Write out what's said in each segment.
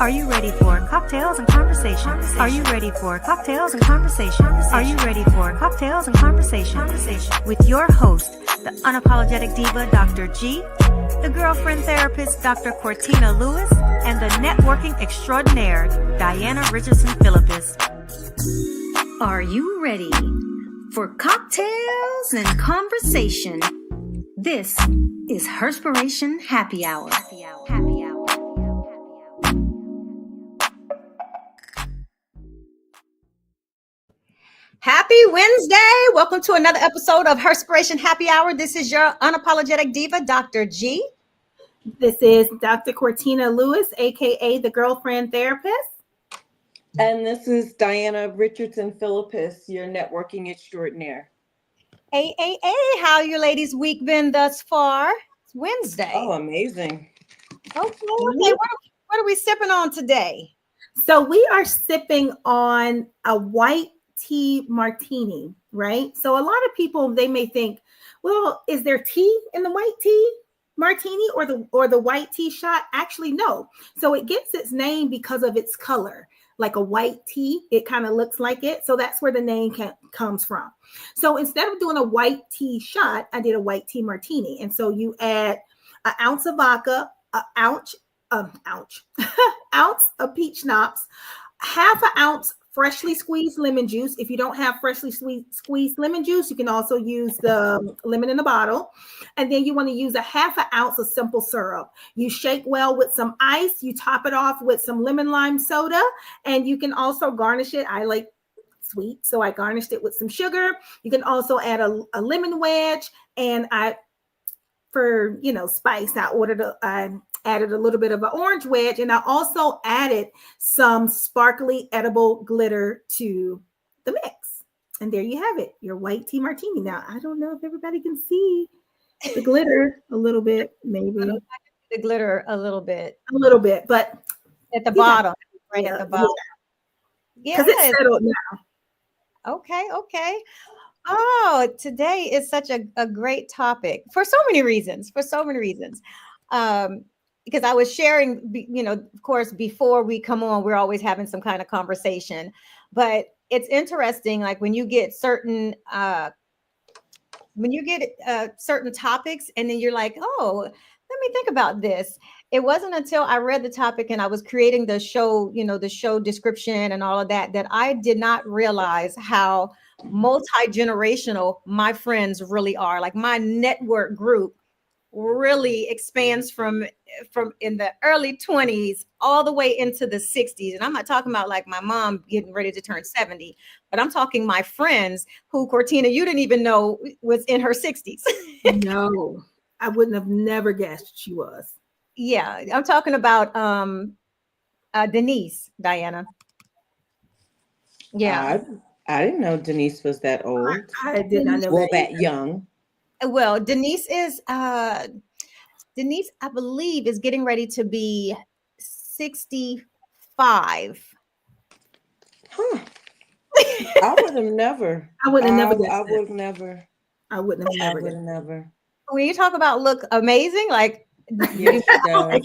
Are you ready for cocktails and conversation? Are you ready for cocktails and conversation? Are you ready for cocktails and conversation? With your host, the unapologetic diva, Dr. G, the girlfriend therapist, Dr. Cortina Lewis, and the networking extraordinaire, Diana Richardson Philippus. Are you ready for cocktails and conversation? This is Herspiration Happy Hour. Happy Wednesday. Welcome to another episode of Herspiration Happy Hour. This is your unapologetic diva, Dr. G. This is Dr. Cortina Lewis, aka the girlfriend therapist. And this is Diana Richardson Philippus, your networking extraordinaire. Hey, how you ladies' week been thus far? It's Wednesday. Oh, amazing. Okay. What are we sipping on today? So we are sipping on a white tea martini, right? So a lot of people, they may think, well, is there tea in the white tea martini or the white tea shot? Actually, no. So it gets its name because of its color. Like a white tea, it kind of looks like it. So that's where the name comes from. So instead of doing a white tea shot, I did a white tea martini. And so you add an ounce of vodka, ounce of peach schnapps, half an ounce freshly squeezed lemon juice. If you don't have freshly squeezed lemon juice, you can also use the lemon in the bottle. And then you want to use a half an ounce of simple syrup. You shake well with some ice. You top it off with some lemon lime soda. And you can also garnish it. I like sweet, so I garnished it with some sugar. You can also add a lemon wedge. And for spice, I added a little bit of an orange wedge, and I also added some sparkly edible glitter to the mix. And there you have it, your white tea martini. Now, I don't know if everybody can see the glitter a little bit, maybe. The glitter a little bit. But at the bottom, right at the bottom. Yeah. Because it's settled now. Okay. Oh, today is such a great topic for so many reasons. Because I was sharing, of course, before we come on, we're always having some kind of conversation. But it's interesting, like when you get certain topics, and then you're like, oh, let me think about this. It wasn't until I read the topic and I was creating the show, the show description and all of that, that I did not realize how multi-generational my friends really are. Like my network group really expands from in the early 20s all the way into the 60s. And I'm not talking about like my mom getting ready to turn 70, but I'm talking my friends who, Cortina, you didn't even know was in her 60s. No, I wouldn't have never guessed she was. Yeah, I'm talking about Denise, Diana. Yeah. I didn't know Denise was that old. I did not know that young. Well, Denise, I believe, is getting ready to be 65. Huh. I would have never. I would have never. When you talk about look amazing, like yes, yeah, I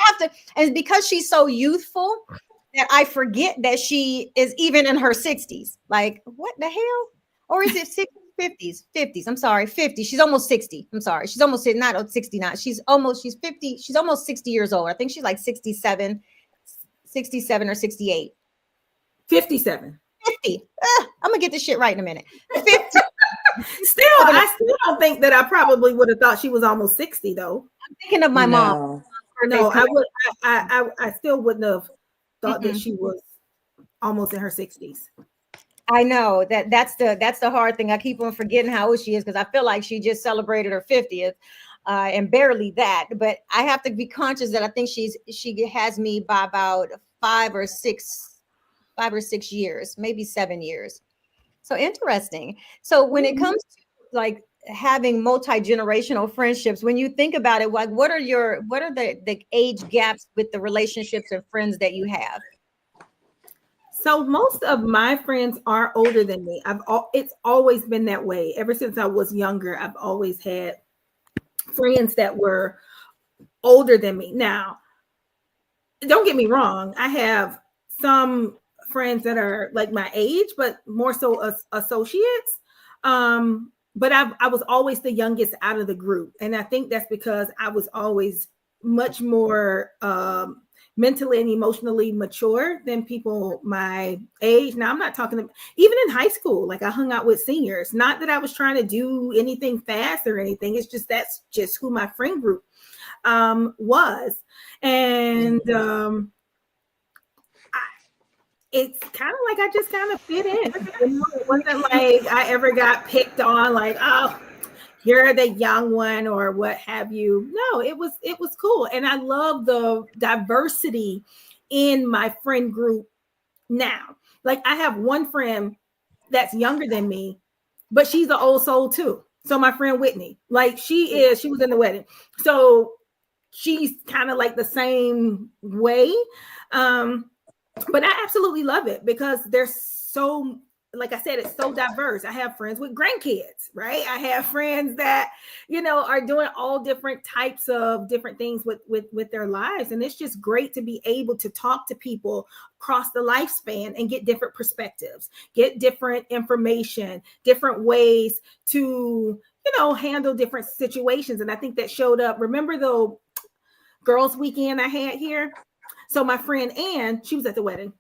have to, and because she's so youthful that I forget that she is even in her 60s. Like, what the hell? Or is it 50s? I'm sorry, 50. She's almost 60. I'm sorry. She's almost not 69. She's 50. She's almost 60 years old. I think she's like 67 or 68. 57. 50. I'm gonna get this shit right in a minute. 50. I still don't think that I probably would have thought she was almost 60 though. I'm thinking of my mom. No, I still wouldn't have thought that she was almost in her 60s. I know that's the hard thing. I keep on forgetting how old she is because I feel like she just celebrated her 50th and barely that. But I have to be conscious that I think she has me by about 5 or 6 years, maybe 7 years. So interesting. So when it comes to like having multi-generational friendships, when you think about it, like what are the age gaps with the relationships and friends that you have? So most of my friends are older than me. It's always been that way. Ever since I was younger, I've always had friends that were older than me. Now, don't get me wrong. I have some friends that are like my age, but more so as associates. But I was always the youngest out of the group. And I think that's because I was always much more mentally and emotionally mature than people my age. Now, I'm not talking about, even in high school, like I hung out with seniors. Not that I was trying to do anything fast or anything. It's just that's just who my friend group was. And it's kind of like I just kind of fit in. It wasn't like I ever got picked on, like, oh, you're the young one or what have you. No, it was cool. And I love the diversity in my friend group now. Like I have one friend that's younger than me, but she's an old soul too. So my friend Whitney, like she was in the wedding. So she's kind of like the same way. But I absolutely love it because there's so, like I said, it's so diverse. I have friends with grandkids, right? I have friends that, are doing all different types of different things with their lives. And it's just great to be able to talk to people across the lifespan and get different perspectives, get different information, different ways to, handle different situations. And I think that showed up. Remember the girls' weekend I had here? So my friend Ann, she was at the wedding.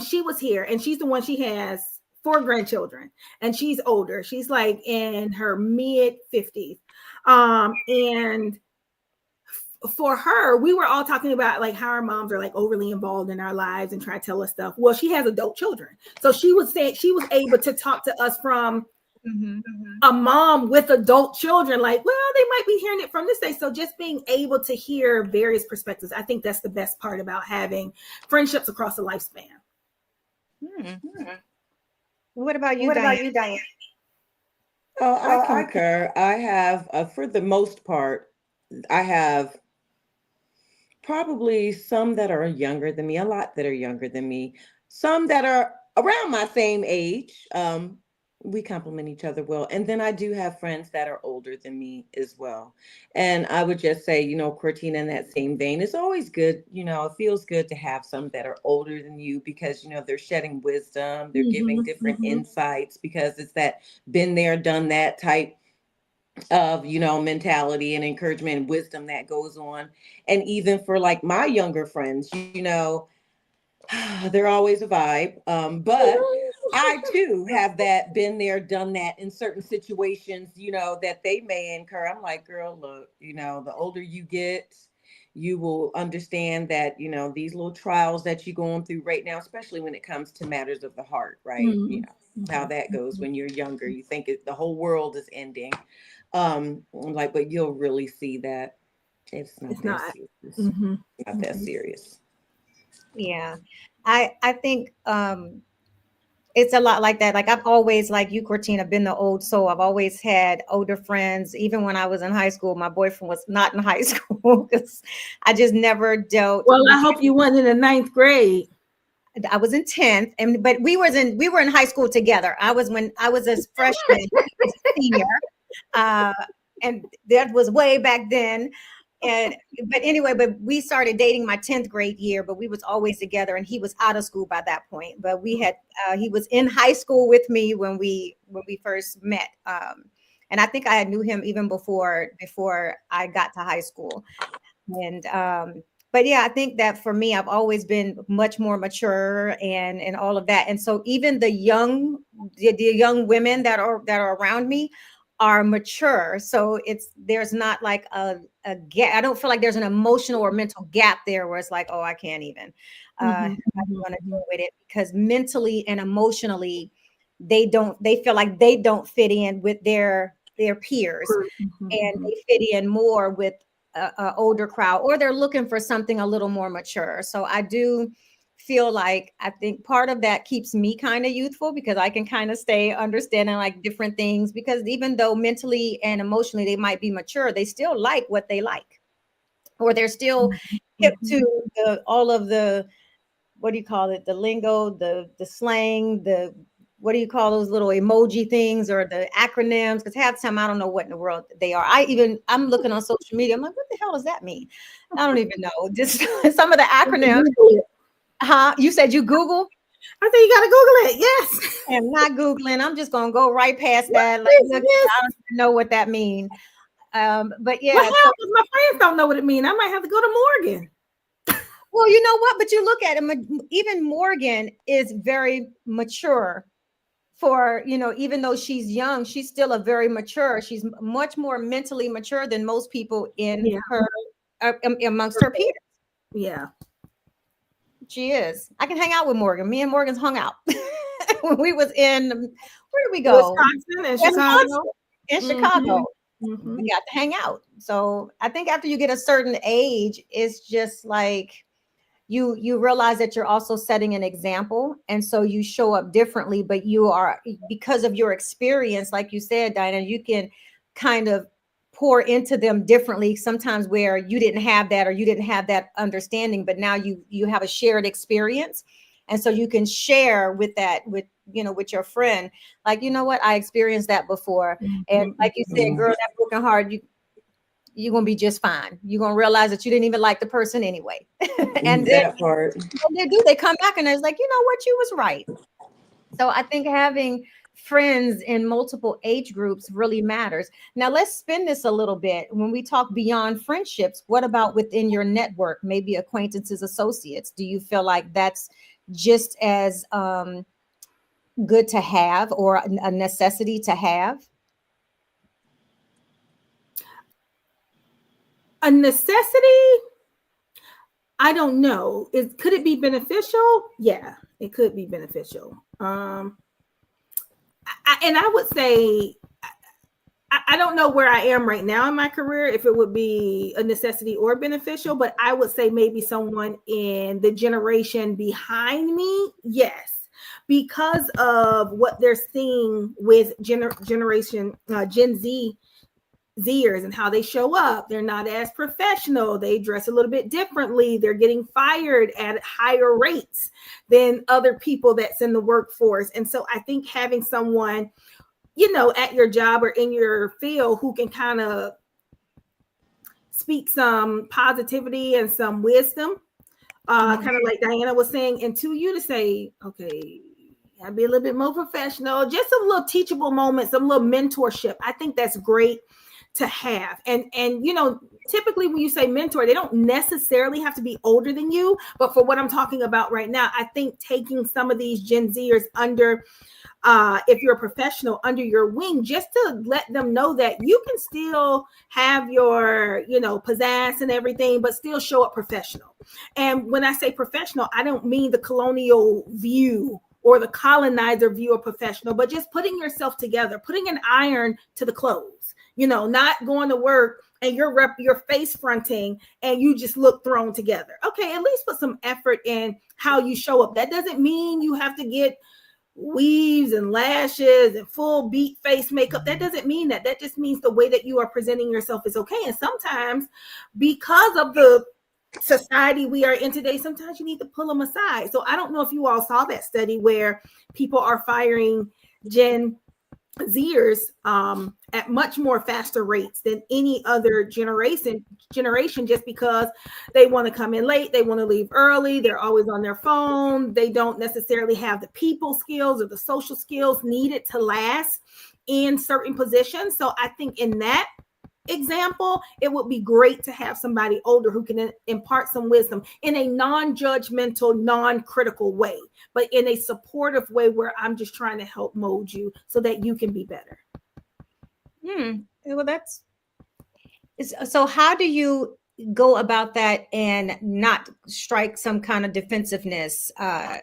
She was here, and she's the one. She has 4 grandchildren, and she's older. She's like in her mid 50s. And for her, we were all talking about like how our moms are like overly involved in our lives and try to tell us stuff. Well, she has adult children, so she was saying she was able to talk to us from a mom with adult children, like, well, they might be hearing it from this day. So just being able to hear various perspectives, I think that's the best part about having friendships across the lifespan. What about you, Diane? Oh, I concur. I have, for the most part, I have probably some that are younger than me, a lot that are younger than me, some that are around my same age. We complement each other well. And then I do have friends that are older than me as well. And I would just say, Cortina, in that same vein, it's always good, it feels good to have some that are older than you because, they're shedding wisdom, they're giving different insights because it's that been there, done that type of, mentality and encouragement and wisdom that goes on. And even for like my younger friends, they're always a vibe. But I too have that been there, done that in certain situations, that they may incur. I'm like, girl, look, the older you get, you will understand that, these little trials that you're going through right now, especially when it comes to matters of the heart, right? How that goes when you're younger, you think the whole world is ending. But you'll really see that it's not serious. Not that serious. Yeah, I think it's a lot like that. Like I've always, like you, Cortina, been the old soul. I've always had older friends. Even when I was in high school, my boyfriend was not in high school because I just never dealt. Well, I hope you went in the 9th grade. I was in 10th, but we were in high school together. I was a freshman, he was a senior, and that was way back then. But we started dating my 10th grade year, but we was always together, and he was out of school by that point. But we had he was in high school with me when we first met. And I think I knew him even before I got to high school. And but yeah, I think that for me, I've always been much more mature and all of that. And so even the young women that are around me are mature. So there's not like a gap. I don't feel like there's an emotional or mental gap there where it's like, oh, I can't even I don't want to deal with it, because mentally and emotionally they feel like they don't fit in with their peers, and they fit in more with a older crowd, or they're looking for something a little more mature. So I do feel like, I think part of that keeps me kind of youthful, because I can kind of stay understanding like different things, because even though mentally and emotionally they might be mature, they still like what they like, or they're still hip to all of the, what do you call it, the lingo, the slang, the what do you call those little emoji things or the acronyms? Because half the time I don't know what in the world they are. I'm looking on social media. I'm like, what the hell does that mean? I don't even know. Just some of the acronyms. Huh? You said you Google? I think you gotta Google it. Yes. I am not Googling. I'm just gonna go right past that. Like, Yes, look, yes. I don't even know what that means. But yeah. What happens? My friends don't know what it means. I might have to go to Morgan. Well, you know what? But you look at him, even Morgan is very mature for, even though she's young, she's still a very mature. She's much more mentally mature than most people in her, amongst her peers. Yeah. She is. I can hang out with Morgan. Me and Morgan's hung out when we was in, where did we go? Wisconsin and Chicago. In Chicago. Mm-hmm. We got to hang out. So I think after you get a certain age, it's just like you realize that you're also setting an example. And so you show up differently, but you are, because of your experience, like you said, Diana, you can kind of pour into them differently sometimes where you didn't have that, or you didn't have that understanding, but now you have a shared experience. And so you can share with that, with your friend, like, you know what, I experienced that before. And like you said, girl, that broken heart, you're gonna be just fine. You're gonna realize that you didn't even like the person anyway. And that part. they come back and it's like, you know what, you was right. So I think having friends in multiple age groups really matters. Now let's spin this a little bit. When we talk beyond friendships, what about within your network, maybe acquaintances, associates? Do you feel like that's just as good to have, or a necessity to have? A necessity? I don't know. Could it be beneficial? Yeah, it could be beneficial. And I would say, I don't know where I am right now in my career, if it would be a necessity or beneficial, but I would say maybe someone in the generation behind me, yes, because of what they're seeing with generation Gen Zers and how they show up. They're not as professional. They dress a little bit differently. They're getting fired at higher rates than other people that's in the workforce. And so I think having someone, at your job or in your field who can kind of speak some positivity and some wisdom, kind of like Diana was saying, and to you to say, okay, I'd be a little bit more professional, just some little teachable moments, some little mentorship. I think that's great to have. And typically when you say mentor, they don't necessarily have to be older than you, but for what I'm talking about right now, I think taking some of these Gen Zers under, if you're a professional, under your wing, just to let them know that you can still have your, pizzazz and everything, but still show up professional. And when I say professional, I don't mean the colonial view or the colonizer view of professional, but just putting yourself together, putting an iron to the clothes, not going to work and your face fronting and you just look thrown together. Okay, at least put some effort in how you show up. That doesn't mean you have to get weaves and lashes and full beat face makeup. That doesn't mean that. That just means the way that you are presenting yourself is okay. And sometimes, because of the society we are in today, sometimes you need to pull them aside. So I don't know if you all saw that study where people are firing Gen Zers at much more faster rates than any other generation, just because they want to come in late, they want to leave early, they're always on their phone, they don't necessarily have the people skills or the social skills needed to last in certain positions. So I think in that example, it would be great to have somebody older who can impart some wisdom in a non-judgmental, non-critical way, but in a supportive way where I'm just trying to help mold you so that you can be better. Well, so how do you go about that and not strike some kind of defensiveness? I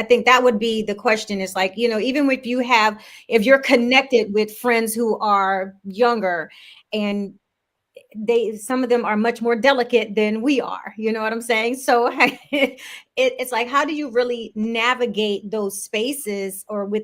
think that would be the question, is like, even if you're connected with friends who are younger, and some of them are much more delicate than we are, you know what I'm saying? So it's like, how do you really navigate those spaces, or with,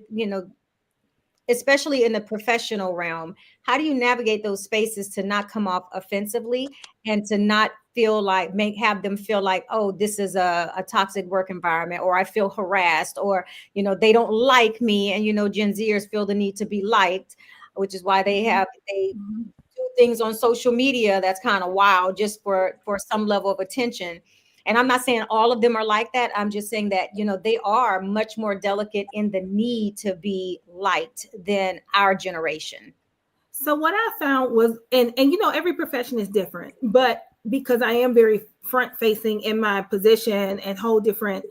especially in the professional realm, how do you navigate those spaces to not come off offensively and to not feel like have them feel like, oh, this is a toxic work environment, or I feel harassed, or, you know, they don't like me. And, you know, Gen Zers feel the need to be liked, which is why they do things on social media that's kind of wild just for some level of attention. And I'm not saying all of them are like that. I'm just saying that, you know, they are much more delicate in the need to be liked than our generation. So what I found was, and you know, every profession is different, but because I am very front facing in my position and hold different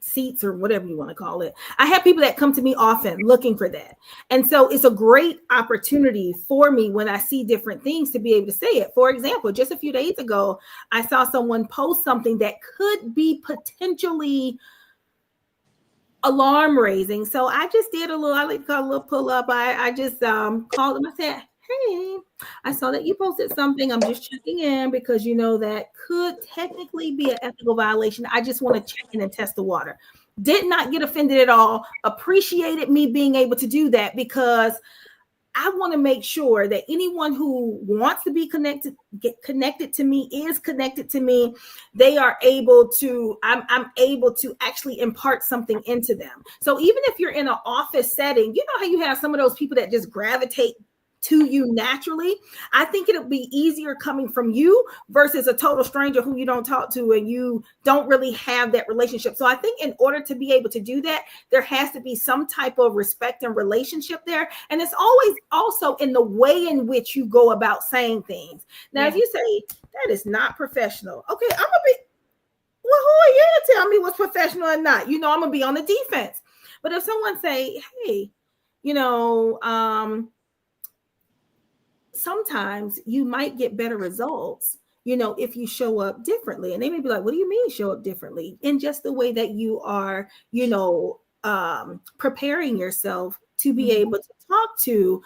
seats or whatever you want to call it, I have people that come to me often looking for that. And so it's a great opportunity for me when I see different things to be able to say it. For example, just a few days ago, I saw someone post something that could be potentially alarm raising. So I just did a little, I like to call a little pull up. I just called them. I said, hey, I saw that you posted something. I'm just checking in because, you know, that could technically be an ethical violation. I just want to check in and test the water. Did not get offended at all. Appreciated me being able to do that because I want to make sure that anyone who wants to be get connected to me is connected to me. They are able to, I'm able to actually impart something into them. So even if you're in an office setting, you know how you have some of those people that just gravitate to you naturally. I think it'll be easier coming from you versus a total stranger who you don't talk to and you don't really have that relationship. So I think in order to be able to do that, there has to be some type of respect and relationship there. And it's always also in the way in which you go about saying things. Now, if you say that is not professional, okay, I'm gonna be, well, who are you to tell me what's professional or not? You know, I'm gonna be on the defense. But if someone say, hey, you know, sometimes you might get better results, you know, if you show up differently. And they may be like, what do you mean show up differently? In just the way that you are, you know, preparing yourself to be able to talk to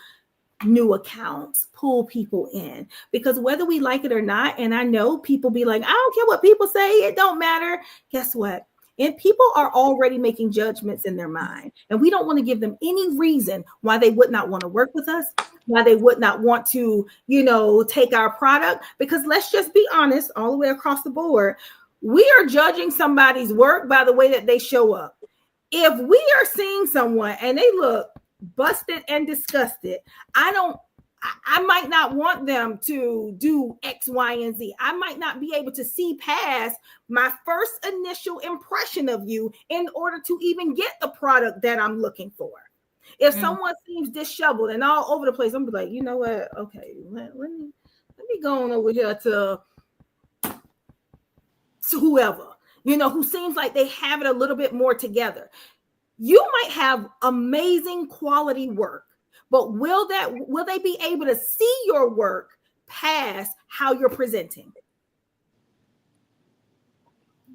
new accounts, pull people in, because whether we like it or not, and I know people be like, I don't care what people say, it don't matter. Guess what? And people are already making judgments in their mind, and we don't want to give them any reason why they would not want to work with us, why they would not want to, you know, take our product. Because let's just be honest, all the way across the board, we are judging somebody's work by the way that they show up. If we are seeing someone and they look busted and disgusted, I might not want them to do X, Y, and Z. I might not be able to see past my first initial impression of you in order to even get the product that I'm looking for. If someone seems disheveled and all over the place, I'm like, you know what? Okay, let me go on over here to whoever, you know, who seems like they have it a little bit more together. You might have amazing quality work, but will they be able to see your work past how you're presenting?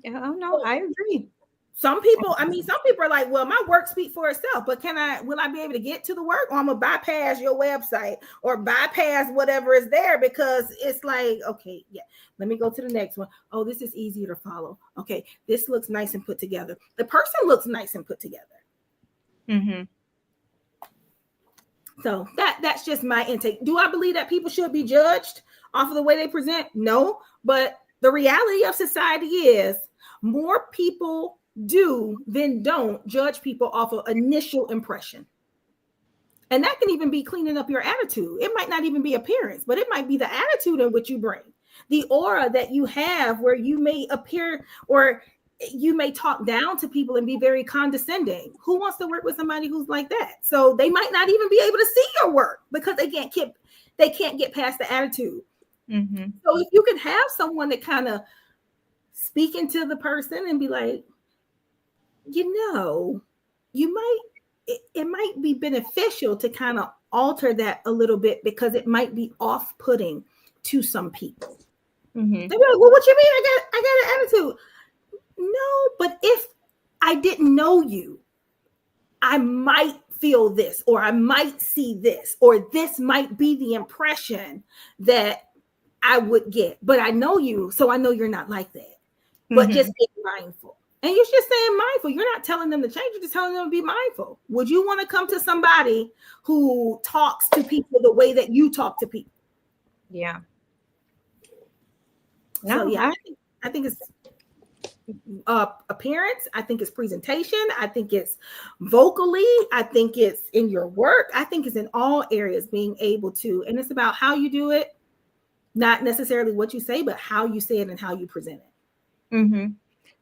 Oh no, I agree. Some people are like, well, my work speaks for itself, but will I be able to get to the work, or I'm gonna bypass your website or bypass whatever is there because it's like, okay, yeah, let me go to the next one. Oh, this is easier to follow. Okay, this looks nice and put together. The person looks nice and put together. Mm-hmm. So that's just my intake. Do I believe that people should be judged off of the way they present? No, but the reality of society is more people do than don't judge people off of initial impression. And that can even be cleaning up your attitude. It might not even be appearance, but it might be the attitude in which you bring, the aura that you have, where you may appear, or you may talk down to people and be very condescending. Who wants to work with somebody who's like that? So they might not even be able to see your work because they can't get past the attitude. Mm-hmm. So if you can have someone that kind of speak into the person and be like, you know, it might be beneficial to kind of alter that a little bit because it might be off-putting to some people. Mm-hmm. They'd be like, well, what you mean? I got an attitude. No, but if I didn't know you, I might feel this, or I might see this, or this might be the impression that I would get. But I know you, so I know you're not like that. Mm-hmm. But just be mindful. And you're just saying mindful. You're not telling them to change. You're just telling them to be mindful. Would you want to come to somebody who talks to people the way that you talk to people? Yeah. So No, yeah, I think it's appearance. I think it's presentation. I think it's vocally. I think it's in your work. I think it's in all areas being able to, and it's about how you do it, not necessarily what you say, but how you say it and how you present it. Mm-hmm.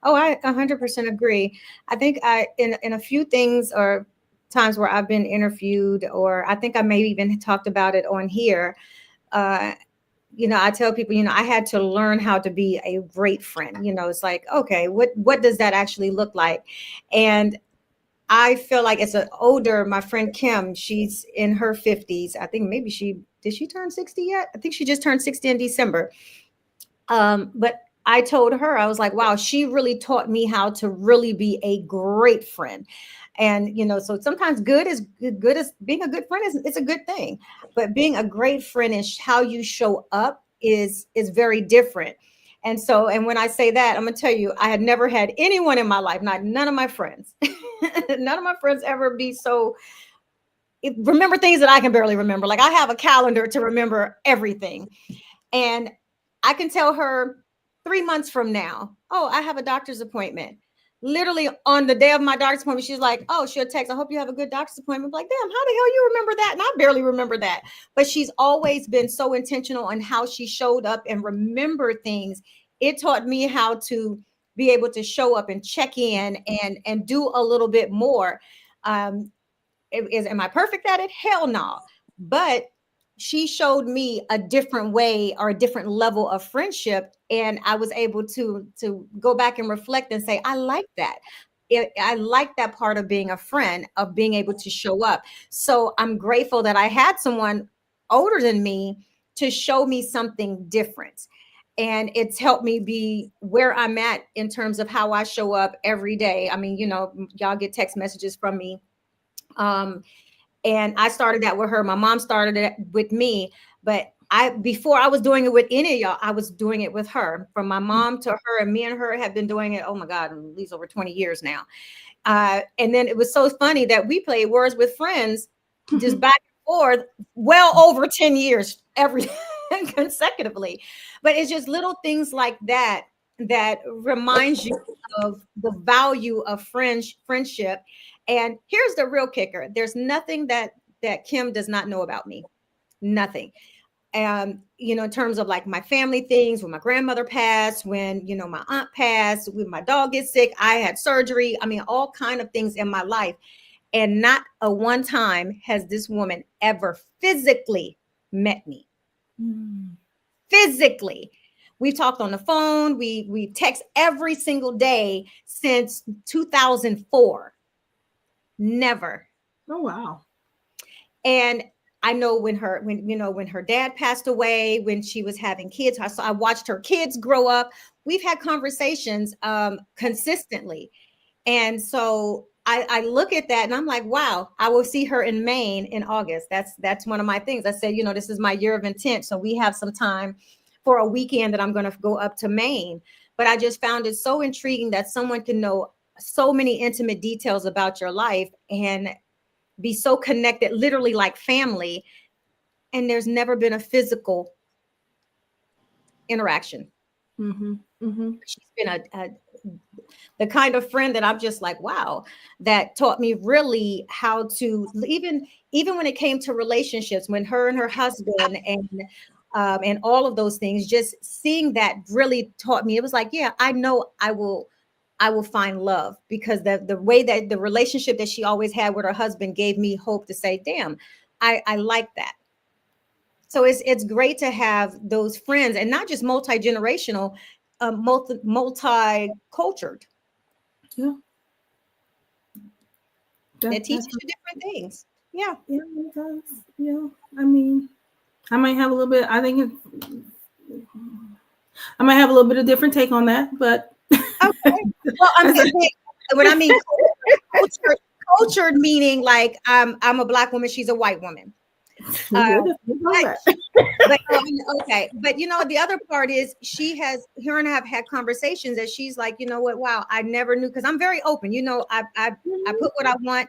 Oh, I 100% agree. I think in a few things or times where I've been interviewed, or I think I may even talked about it on here. Uh, I tell people, I had to learn how to be a great friend. It's like, okay, what does that actually look like? And I feel like my friend Kim, she's in her 50s. I think maybe did she turn 60 yet? I think she just turned 60 in December. But I told her, I was like, wow, she really taught me how to really be a great friend. And, so sometimes good as being a good friend it's a good thing, but being a great friend is how you show up is very different. And when I say that, I'm gonna tell you, I had never had anyone in my life, none of my friends, none of my friends ever be so remember things that I can barely remember. Like I have a calendar to remember everything. And I can tell her 3 months from now, oh, I have a doctor's appointment. Literally on the day of my doctor's appointment, she's like, oh, she'll text, I hope you have a good doctor's appointment. I'm like, damn, how the hell you remember that? And I barely remember that. But she's always been so intentional on how she showed up and remember things. It taught me how to be able to show up and check in and do a little bit more. Am I perfect at it? Hell no. But she showed me a different way or a different level of friendship, and I was able to go back and reflect and say, I like that. I like that part of being a friend, of being able to show up. So I'm grateful that I had someone older than me to show me something different. And it's helped me be where I'm at in terms of how I show up every day. I mean, y'all get text messages from me. And I started that with her. My mom started it with me, but before I was doing it with any of y'all, I was doing it with her. From my mom to her, and me and her have been doing it, oh my God, at least over 20 years now. And then it was so funny that we played Words with Friends just back and forth, well over 10 years every consecutively. But it's just little things like that reminds you of the value of friendship. And here's the real kicker. There's nothing that Kim does not know about me. Nothing. In terms of like my family things, when my grandmother passed, when, my aunt passed, when my dog gets sick, I had surgery. I mean, all kind of things in my life. And not a one time has this woman ever physically met me. Physically. We've talked on the phone. We text every single day since 2004. Never. Oh, wow. And I know when her dad passed away, when she was having kids, I watched her kids grow up. We've had conversations consistently. And so I look at that and I'm like, wow, I will see her in Maine in August. That's one of my things. I said, this is my year of intent. So we have some time for a weekend that I'm going to go up to Maine. But I just found it so intriguing that someone can know so many intimate details about your life and be so connected, literally like family. And there's never been a physical interaction. Mm-hmm. Mm-hmm. She's been the kind of friend that I'm just like, wow, that taught me really how to, even when it came to relationships, when her and her husband and all of those things, just seeing that really taught me. It was like, yeah, I know I will find love, because the way that the relationship that she always had with her husband gave me hope to say, damn, I like that. So it's great to have those friends, and not just multi-generational, multi-cultured. Yeah. That teaches you different things. Yeah. Yeah, it does. Yeah. I mean, I might have a little bit, I might have a little bit of different take on that, but okay. Well, when I mean cultured meaning like I'm a Black woman, she's a white woman. But okay, but the other part is her and I have had conversations that she's like, you know what, wow, I never knew, because I'm very open, I put what I want.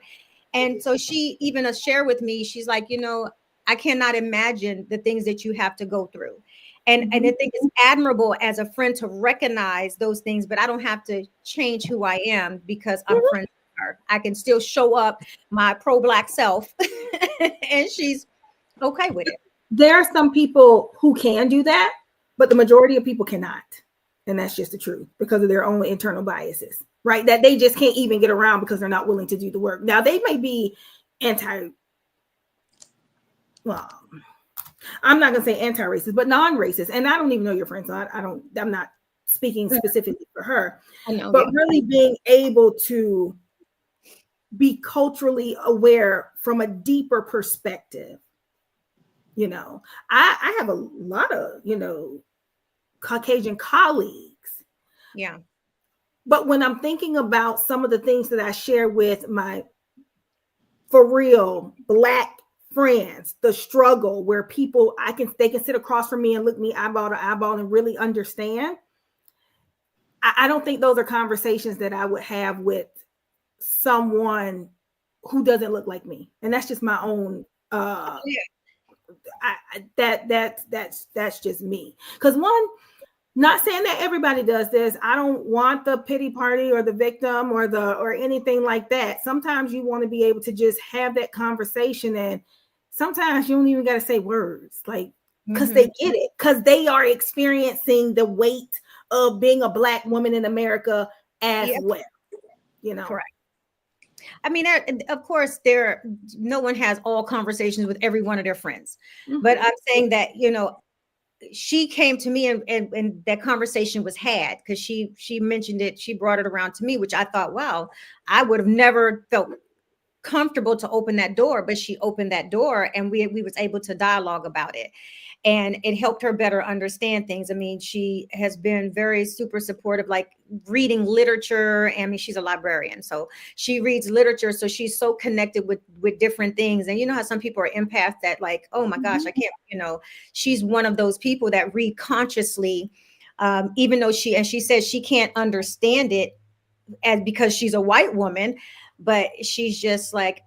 And so she even shared with me, she's like, I cannot imagine the things that you have to go through. And I think it's admirable as a friend to recognize those things, but I don't have to change who I am because I'm friends with her. I can still show up my pro-Black self and she's okay with it. There are some people who can do that, but the majority of people cannot. And that's just the truth because of their own internal biases, right? That they just can't even get around because they're not willing to do the work. Now, they may be well, I'm not going to say anti-racist, but non-racist. And I don't even know your friend, so I'm not speaking specifically for her. I know, but really being able to be culturally aware from a deeper perspective. You know, I have a lot of, Caucasian colleagues. Yeah. But when I'm thinking about some of the things that I share with my for real Black friends, the struggle where people they can sit across from me and look me eyeball to eyeball and really understand. I don't think those are conversations that I would have with someone who doesn't look like me. And that's just my own that's just me. Because not saying that everybody does this. I don't want the pity party or the victim or anything like that. Sometimes you want to be able to just have that conversation, and sometimes you don't even got to say words, like, because they get it, because they are experiencing the weight of being a Black woman in America as well. Correct. I mean, of course, no one has all conversations with every one of their friends, but I'm saying that, she came to me and that conversation was had because she mentioned it. She brought it around to me, which I thought, wow, I would have never felt comfortable to open that door, but she opened that door and we was able to dialogue about it. And it helped her better understand things. I mean, she has been very super supportive, like reading literature. I mean, she's a librarian, so she reads literature. So she's so connected with different things. And you know how some people are empaths that like, oh my gosh, I can't, she's one of those people that read consciously, even though she says she can't understand it because she's a white woman, but she's just like,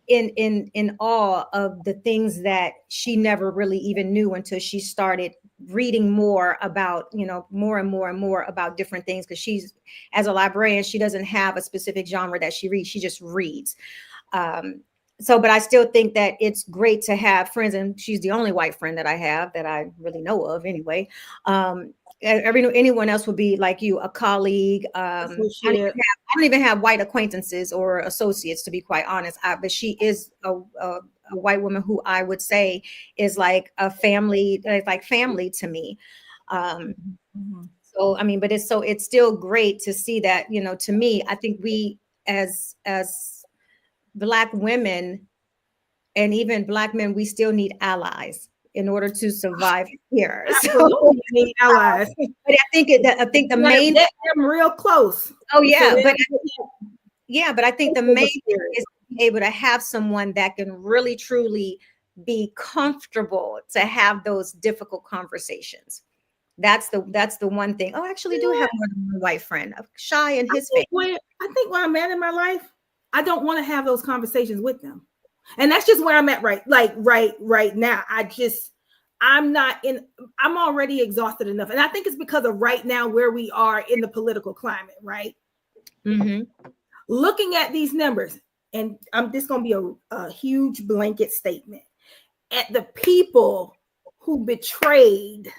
in awe of the things that she never really even knew until she started reading more about, more and more and more about different things. Because she's, as a librarian, she doesn't have a specific genre that she reads. She just reads. But I still think that it's great to have friends, and she's the only white friend that I have that I really know of anyway. Anyone else would be like you, a colleague. I don't even have white acquaintances or associates, to be quite honest. But she is a white woman who I would say is like a family, like family to me. So, I mean, but it's still great to see that, to me, I think we as Black women and even Black men, we still need allies in order to survive here. So we need allies. But I think the main I'm real close. Oh yeah, but I think the main thing is to be able to have someone that can really truly be comfortable to have those difficult conversations. That's the one thing. Oh, I actually do have more than one white friend. Shy in his face. I think where I'm at in my life, I don't want to have those conversations with them. And that's just where I'm at right now. I'm already exhausted enough. And I think it's because of right now where we are in the political climate, right? Looking at these numbers, and this going to be a huge blanket statement, at the people who betrayed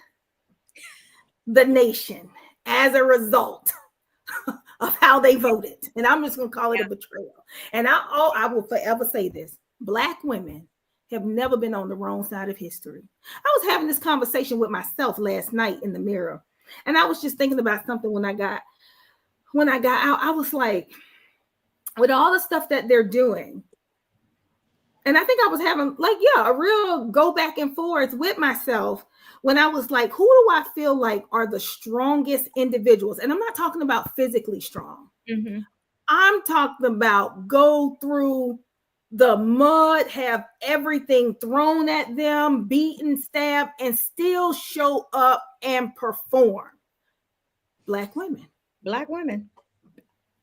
the nation as a result of how they voted. And I'm just going to call it a betrayal. And I will forever say this. Black women have never been on the wrong side of history. I was having this conversation with myself last night in the mirror. And I was just thinking about something when I got out. I was like, with all the stuff that they're doing, and I think I was having a real go back and forth with myself when I was like, who do I feel like are the strongest individuals? And I'm not talking about physically strong. I'm talking about go through the mud, have everything thrown at them, beaten, stabbed, and still show up and perform. Black women.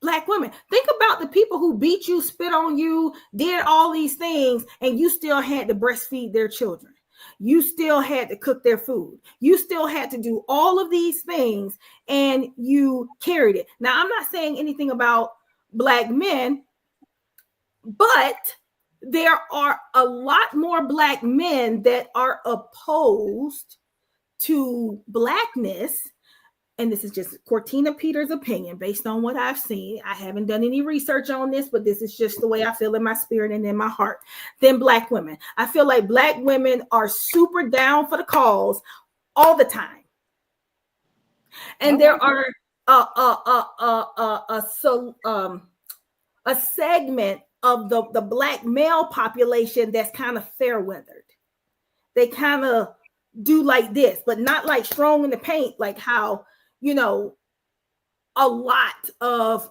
Think about the people who beat you, spit on you, did all these things, and you still had to breastfeed their children. You still had to cook their food. You still had to do all of these things, and you carried it. Now, I'm not saying anything about Black men, but there are a lot more Black men that are opposed to Blackness. And this is just Cortina Peters' opinion based on what I've seen. I haven't done any research on this, but this is just the way I feel in my spirit and in my heart. Than Black women. I feel like Black women are super down for the cause all the time. And there are a segment of the Black male population that's kind of fair weathered. They kind of do like this, but not like strong in the paint, like how, you know, a lot of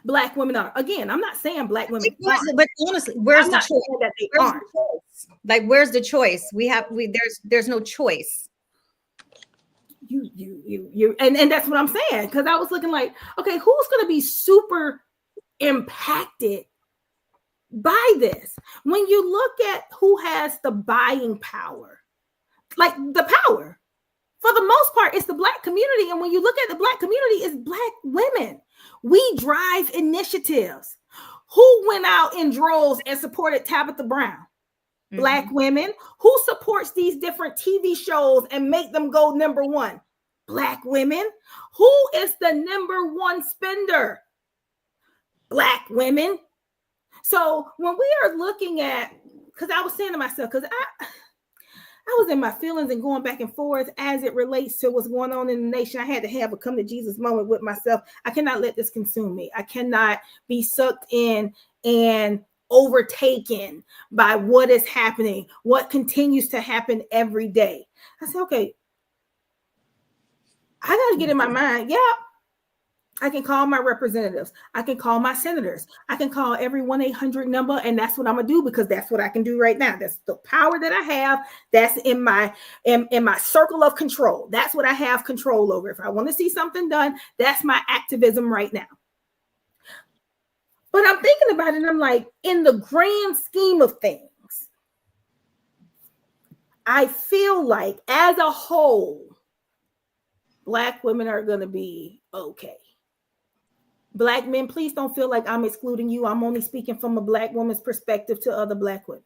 Black women are. Again, I'm not saying Black women aren't. But honestly, where's the choice? That they Where's aren't. the choice? Like, where's the choice? There's no choice. You and that's what I'm saying, because I was looking like, okay, who's going to be super impacted by this? When you look at who has the buying power, like the power, for the most part, it's the Black community. And when you look at the Black community, it's Black women. We drive initiatives. Who went out in droves and supported Tabitha Brown? Mm-hmm. Black women. Who supports these different TV shows and make them go number one? Black women. Who is the number one spender? Black women. So when we are looking at, because I was saying to myself, because I was in my feelings and going back and forth as it relates to what's going on in the nation. I had to have a come to Jesus moment with myself. I cannot let this consume me. I cannot be sucked in and overtaken by what is happening, what continues to happen every day. I said, okay, I got to get in my mind. Yeah, I can call my representatives. I can call my senators. I can call every 1-800 number, and that's what I'm gonna do, because that's what I can do right now. That's the power that I have. That's in my circle of control. That's what I have control over. If I want to see something done, that's my activism right now. But I'm thinking about it, and I'm like, in the grand scheme of things, I feel like as a whole, Black women are gonna be okay. Black men, please don't feel like I'm excluding you. I'm only speaking from a Black woman's perspective to other Black women.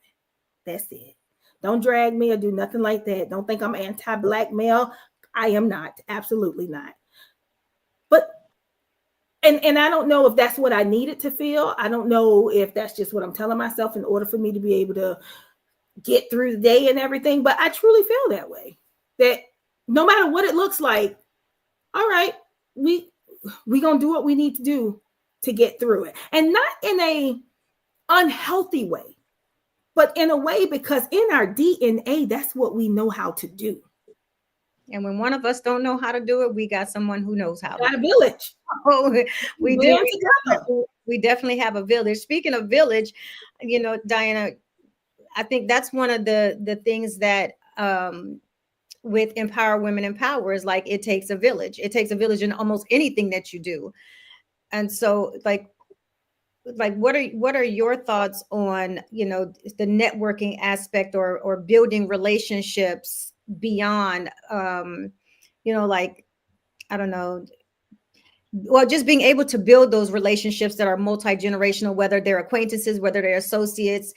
That's it. Don't drag me or do nothing like that. Don't think I'm anti-Black male. I am not. Absolutely not. But, and I don't know if that's what I needed to feel. I don't know if that's just what I'm telling myself in order for me to be able to get through the day and everything. But I truly feel that way. That no matter what it looks like, all right, we're going to do what we need to do to get through it. And not in a unhealthy way, but in a way because in our DNA, that's what we know how to do. And when one of us don't know how to do it, we got someone who knows how. Got a village. We do. We definitely have a village. Speaking of village, you know, Diana, I think that's one of the things that with Empower Women in Power is like, it takes a village. It takes a village in almost anything that you do. And so like what are your thoughts on, you know, the networking aspect or building relationships beyond, you know, like, I don't know, well, just being able to build those relationships that are multi-generational, whether they're acquaintances, whether they're associates,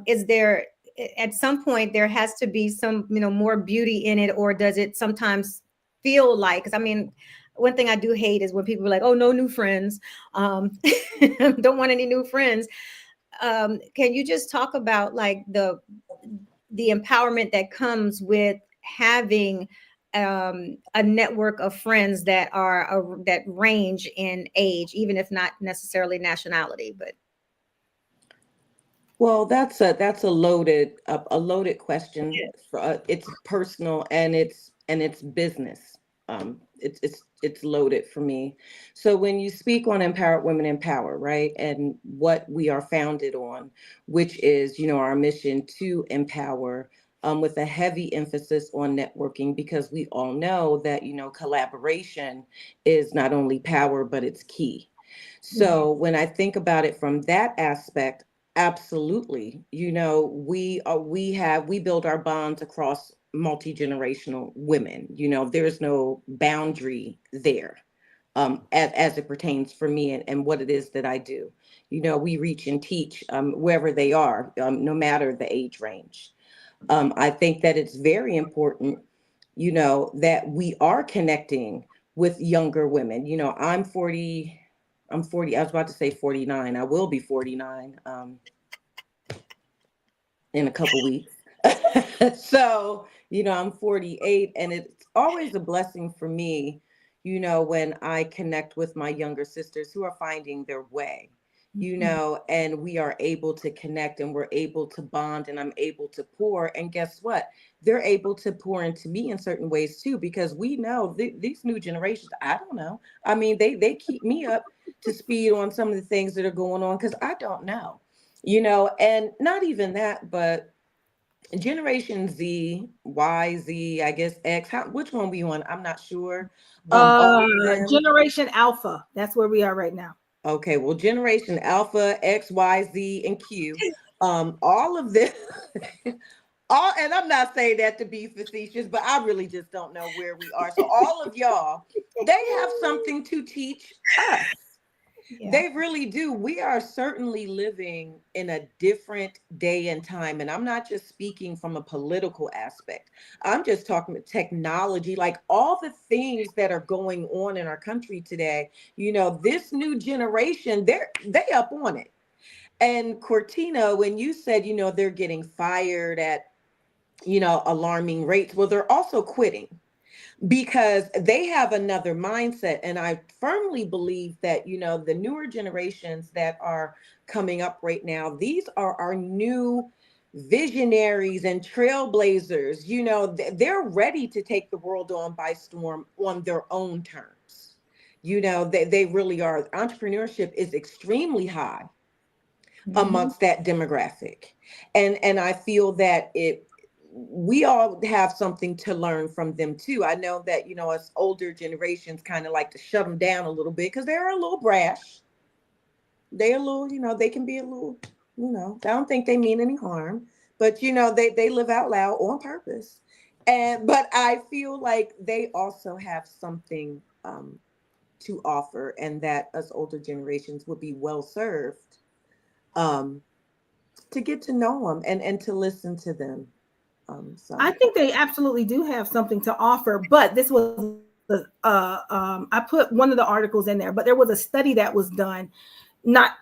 is there, at some point there has to be some, you know, more beauty in it, or does it sometimes feel like, because I mean, one thing I do hate is when people are like, oh, no new friends, don't want any new friends. Can you just talk about like the empowerment that comes with having a network of friends that are that range in age, even if not necessarily nationality, but. Well, that's a loaded question. Yeah. For it's personal and it's business. It's loaded for me. So when you speak on Empowered Women in Power, right, and what we are founded on, which is, you know, our mission to empower, with a heavy emphasis on networking, because we all know that, you know, collaboration is not only power, but it's key. So when I think about it from that aspect, Absolutely. We build our bonds across multi-generational women. There's no boundary there. As it pertains for me and what it is that I do. We reach and teach wherever they are, no matter the age range. I think that it's very important, that we are connecting with younger women. I'm 40, I was about to say 49. I will be 49 in a couple weeks. So, I'm 48, and it's always a blessing for me, when I connect with my younger sisters who are finding their way, and we are able to connect and we're able to bond and I'm able to pour. And guess what? They're able to pour into me in certain ways too, because we know these new generations, I don't know. I mean, they keep me up to speed on some of the things that are going on because I don't know, and not even that, but Generation Z, Y, Z, I guess X. Which one we on? I'm not sure. All of them. Generation Alpha. That's where we are right now. Okay, well, Generation Alpha, X, Y, Z, and Q. All of this. And I'm not saying that to be facetious, but I really just don't know where we are. So all of y'all, they have something to teach us. Yeah. They really do. We are certainly living in a different day and time. And I'm not just speaking from a political aspect. I'm just talking about technology, like all the things that are going on in our country today. This new generation, they up on it. And Cortina, when you said, they're getting fired at, alarming rates, well, they're also quitting, because they have another mindset. And I firmly believe that, the newer generations that are coming up right now, these are our new visionaries and trailblazers. They're ready to take the world on by storm on their own terms. They really are. Entrepreneurship is extremely high amongst that demographic. And I feel that we all have something to learn from them too. I know that, us older generations kind of like to shut them down a little bit because they're a little brash. They're a little, they can be a little, I don't think they mean any harm, but they live out loud on purpose. But I feel like they also have something to offer, and that us older generations would be well served to get to know them and to listen to them. So I think they absolutely do have something to offer, but this was I put one of the articles in there, but there was a study that was done. Not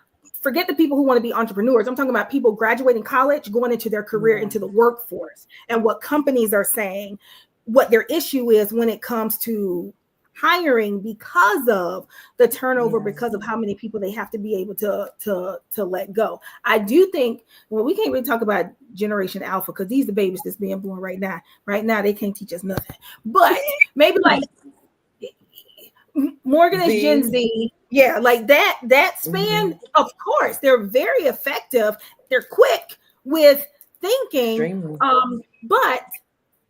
forget the people who want to be entrepreneurs. I'm talking about people graduating college, going into their career, into the workforce, and what companies are saying, what their issue is when it comes to hiring because of the turnover, because of how many people they have to be able to let go. I do think, well, we can't really talk about Generation Alpha because these are the babies that's being born right now. Right now, they can't teach us nothing. But maybe like Morgan is Gen Z. Yeah, like that span, of course, they're very effective. They're quick with thinking. But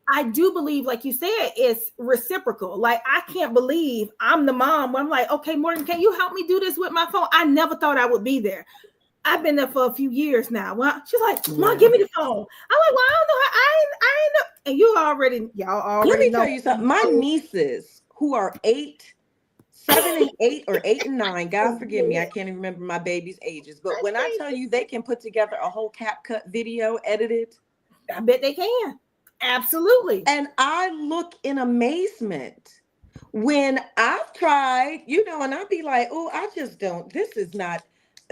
I do believe, like you said, it's reciprocal. Like, I can't believe I'm the mom where I'm like, okay, Morgan, can you help me do this with my phone? I never thought I would be there. I've been there for a few years now. Well, she's like, Mom, give me the phone. I'm like, well, I don't know how. I ain't know. And y'all already Let me know. tell you something. My nieces, who are 7 and 8 or 8 and 9, God forgive me, I can't even remember my baby's ages. But when I tell you they can put together a whole CapCut video edited, I bet they can. Absolutely. And I look in amazement when I've tried, and I'd be like, oh, I just don't, this is not,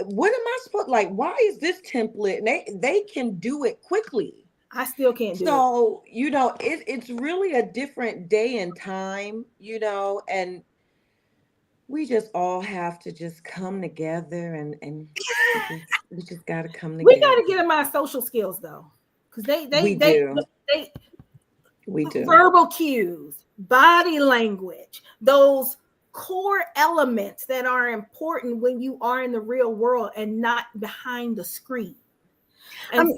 what am I supposed, like, why is this template? And they can do it quickly. I still can't do it. So, it's really a different day and time, and we just all have to just come together and we just got to come together. We got to get them our social skills though. Because they do. Verbal cues, body language, those core elements that are important when you are in the real world and not behind the screen. And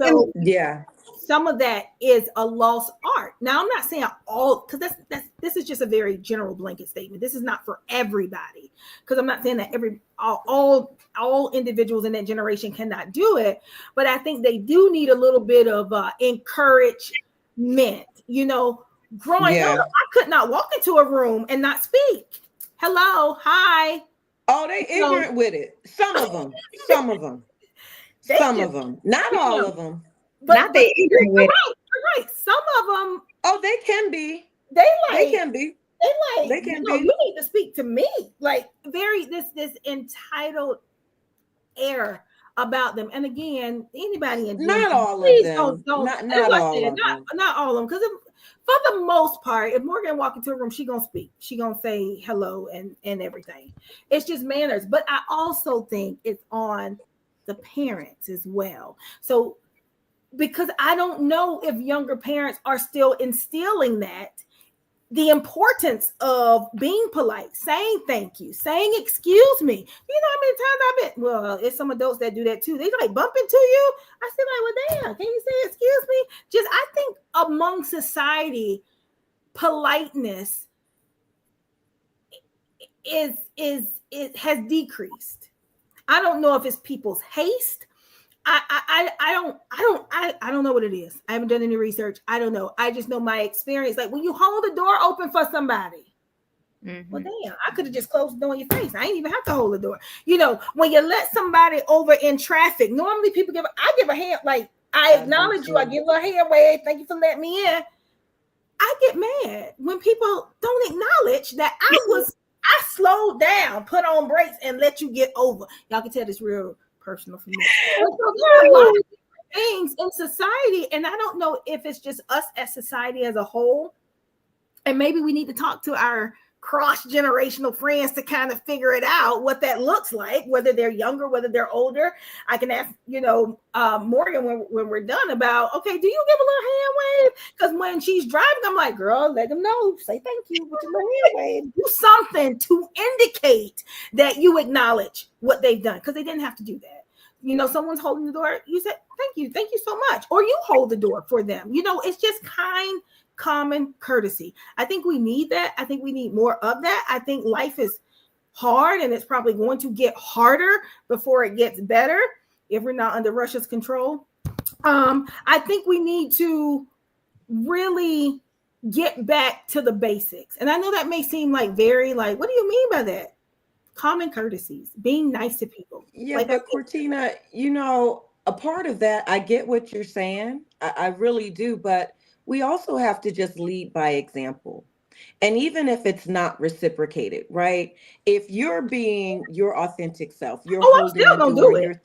some of that is a lost art. Now, I'm not saying all, because this is just a very general blanket statement. This is not for everybody, because I'm not saying that all individuals in that generation cannot do it, but I think they do need a little bit of encouragement. Growing up, I could not walk into a room and not speak. Hello, hi. Oh, they ignorant with it. Some of them. Not all of them. But not they ignorant with it. You're right. Some of them. Oh, they can be. They can be. They can be. You need to speak to me. Like this entitled air about them. And again, anybody in not all of them. Not all of them. Not all of them. Because for the most part, if Morgan walk into a room, she gonna speak. She gonna say hello and everything. It's just manners. But I also think it's on the parents as well. So because I don't know if younger parents are still instilling the importance of being polite, saying thank you, saying excuse me. You know how many times I've been, well, it's some adults that do that too. They like bump into you. I say like, well, damn, can you say excuse me? Just, I think among society, politeness it has decreased. I don't know if it's people's haste. I don't know what it is. I haven't done any research. I don't know. I just know my experience. Like when you hold the door open for somebody, well, damn, I could have just closed the door in your face. I ain't even have to hold the door. When you let somebody over in traffic, normally people I give a hand, like I acknowledge you. I give a hand wave. Thank you for letting me in. I get mad when people don't acknowledge that I slowed down, put on brakes, and let you get over. Y'all can tell this real personal for me. So there are a lot of things in society, and I don't know if it's just us as society as a whole, and maybe we need to talk to our cross-generational friends to kind of figure it out, what that looks like, whether they're younger, whether they're older. I can ask, Morgan when we're done about, okay, do you give a little hand wave? Because when she's driving, I'm like, girl, let them know, say thank you with your little hand wave. Do something to indicate that you acknowledge what they've done, because they didn't have to do that. Someone's holding the door, you said, thank you so much. Or you hold the door for them. It's just common courtesy. I think we need that. I think we need more of that. I think life is hard, and it's probably going to get harder before it gets better if we're not under Russia's control. I think we need to really get back to the basics. And I know that may seem like what do you mean by that? Common courtesies, being nice to people. Yeah, but Cortina, a part of that, I get what you're saying. I really do. But we also have to just lead by example. And even if it's not reciprocated, right? If you're being your authentic self, you're holding the door,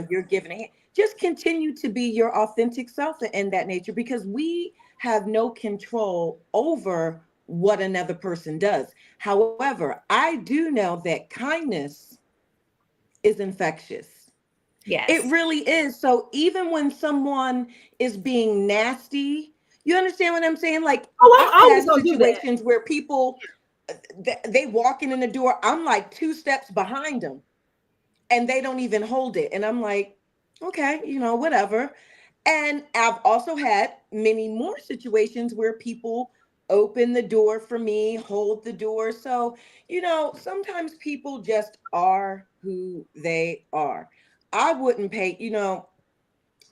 you're giving a hand, just continue to be your authentic self in that nature, because we have no control over what another person does. However, I do know that kindness is infectious. Yes. It really is. So even when someone is being nasty, you understand what I'm saying? Like, I've had situations where people, they walking in the door, I'm like 2 steps behind them and they don't even hold it. And I'm like, okay, whatever. And I've also had many more situations where people open the door for me, hold the door. So, sometimes people just are who they are. I wouldn't pay,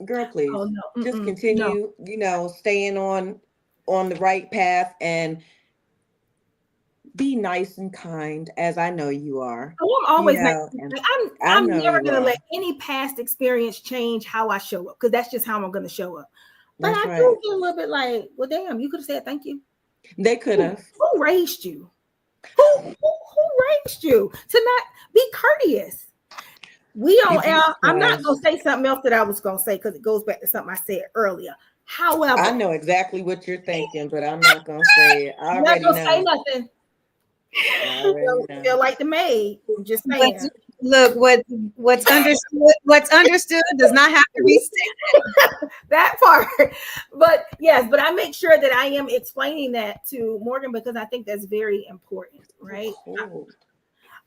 girl, please just continue, staying on the right path and be nice and kind, as I know you are. Oh, I'm always I'm never going to let any past experience change how I show up, because that's just how I'm going to show up. But I do get a little bit like, well, damn, you could have said thank you. They could have. Who raised you? Who raised you to not be courteous? I'm not going to say something else that I was going to say, because it goes back to something I said earlier. However, I know exactly what you're thinking, but I'm not going to say it. I already know. Say nothing. Feel like the maid. Just saying. Look, what's understood does not have to be said. That part. But yes, but I make sure that I am explaining that to Morgan, because I think that's very important, right?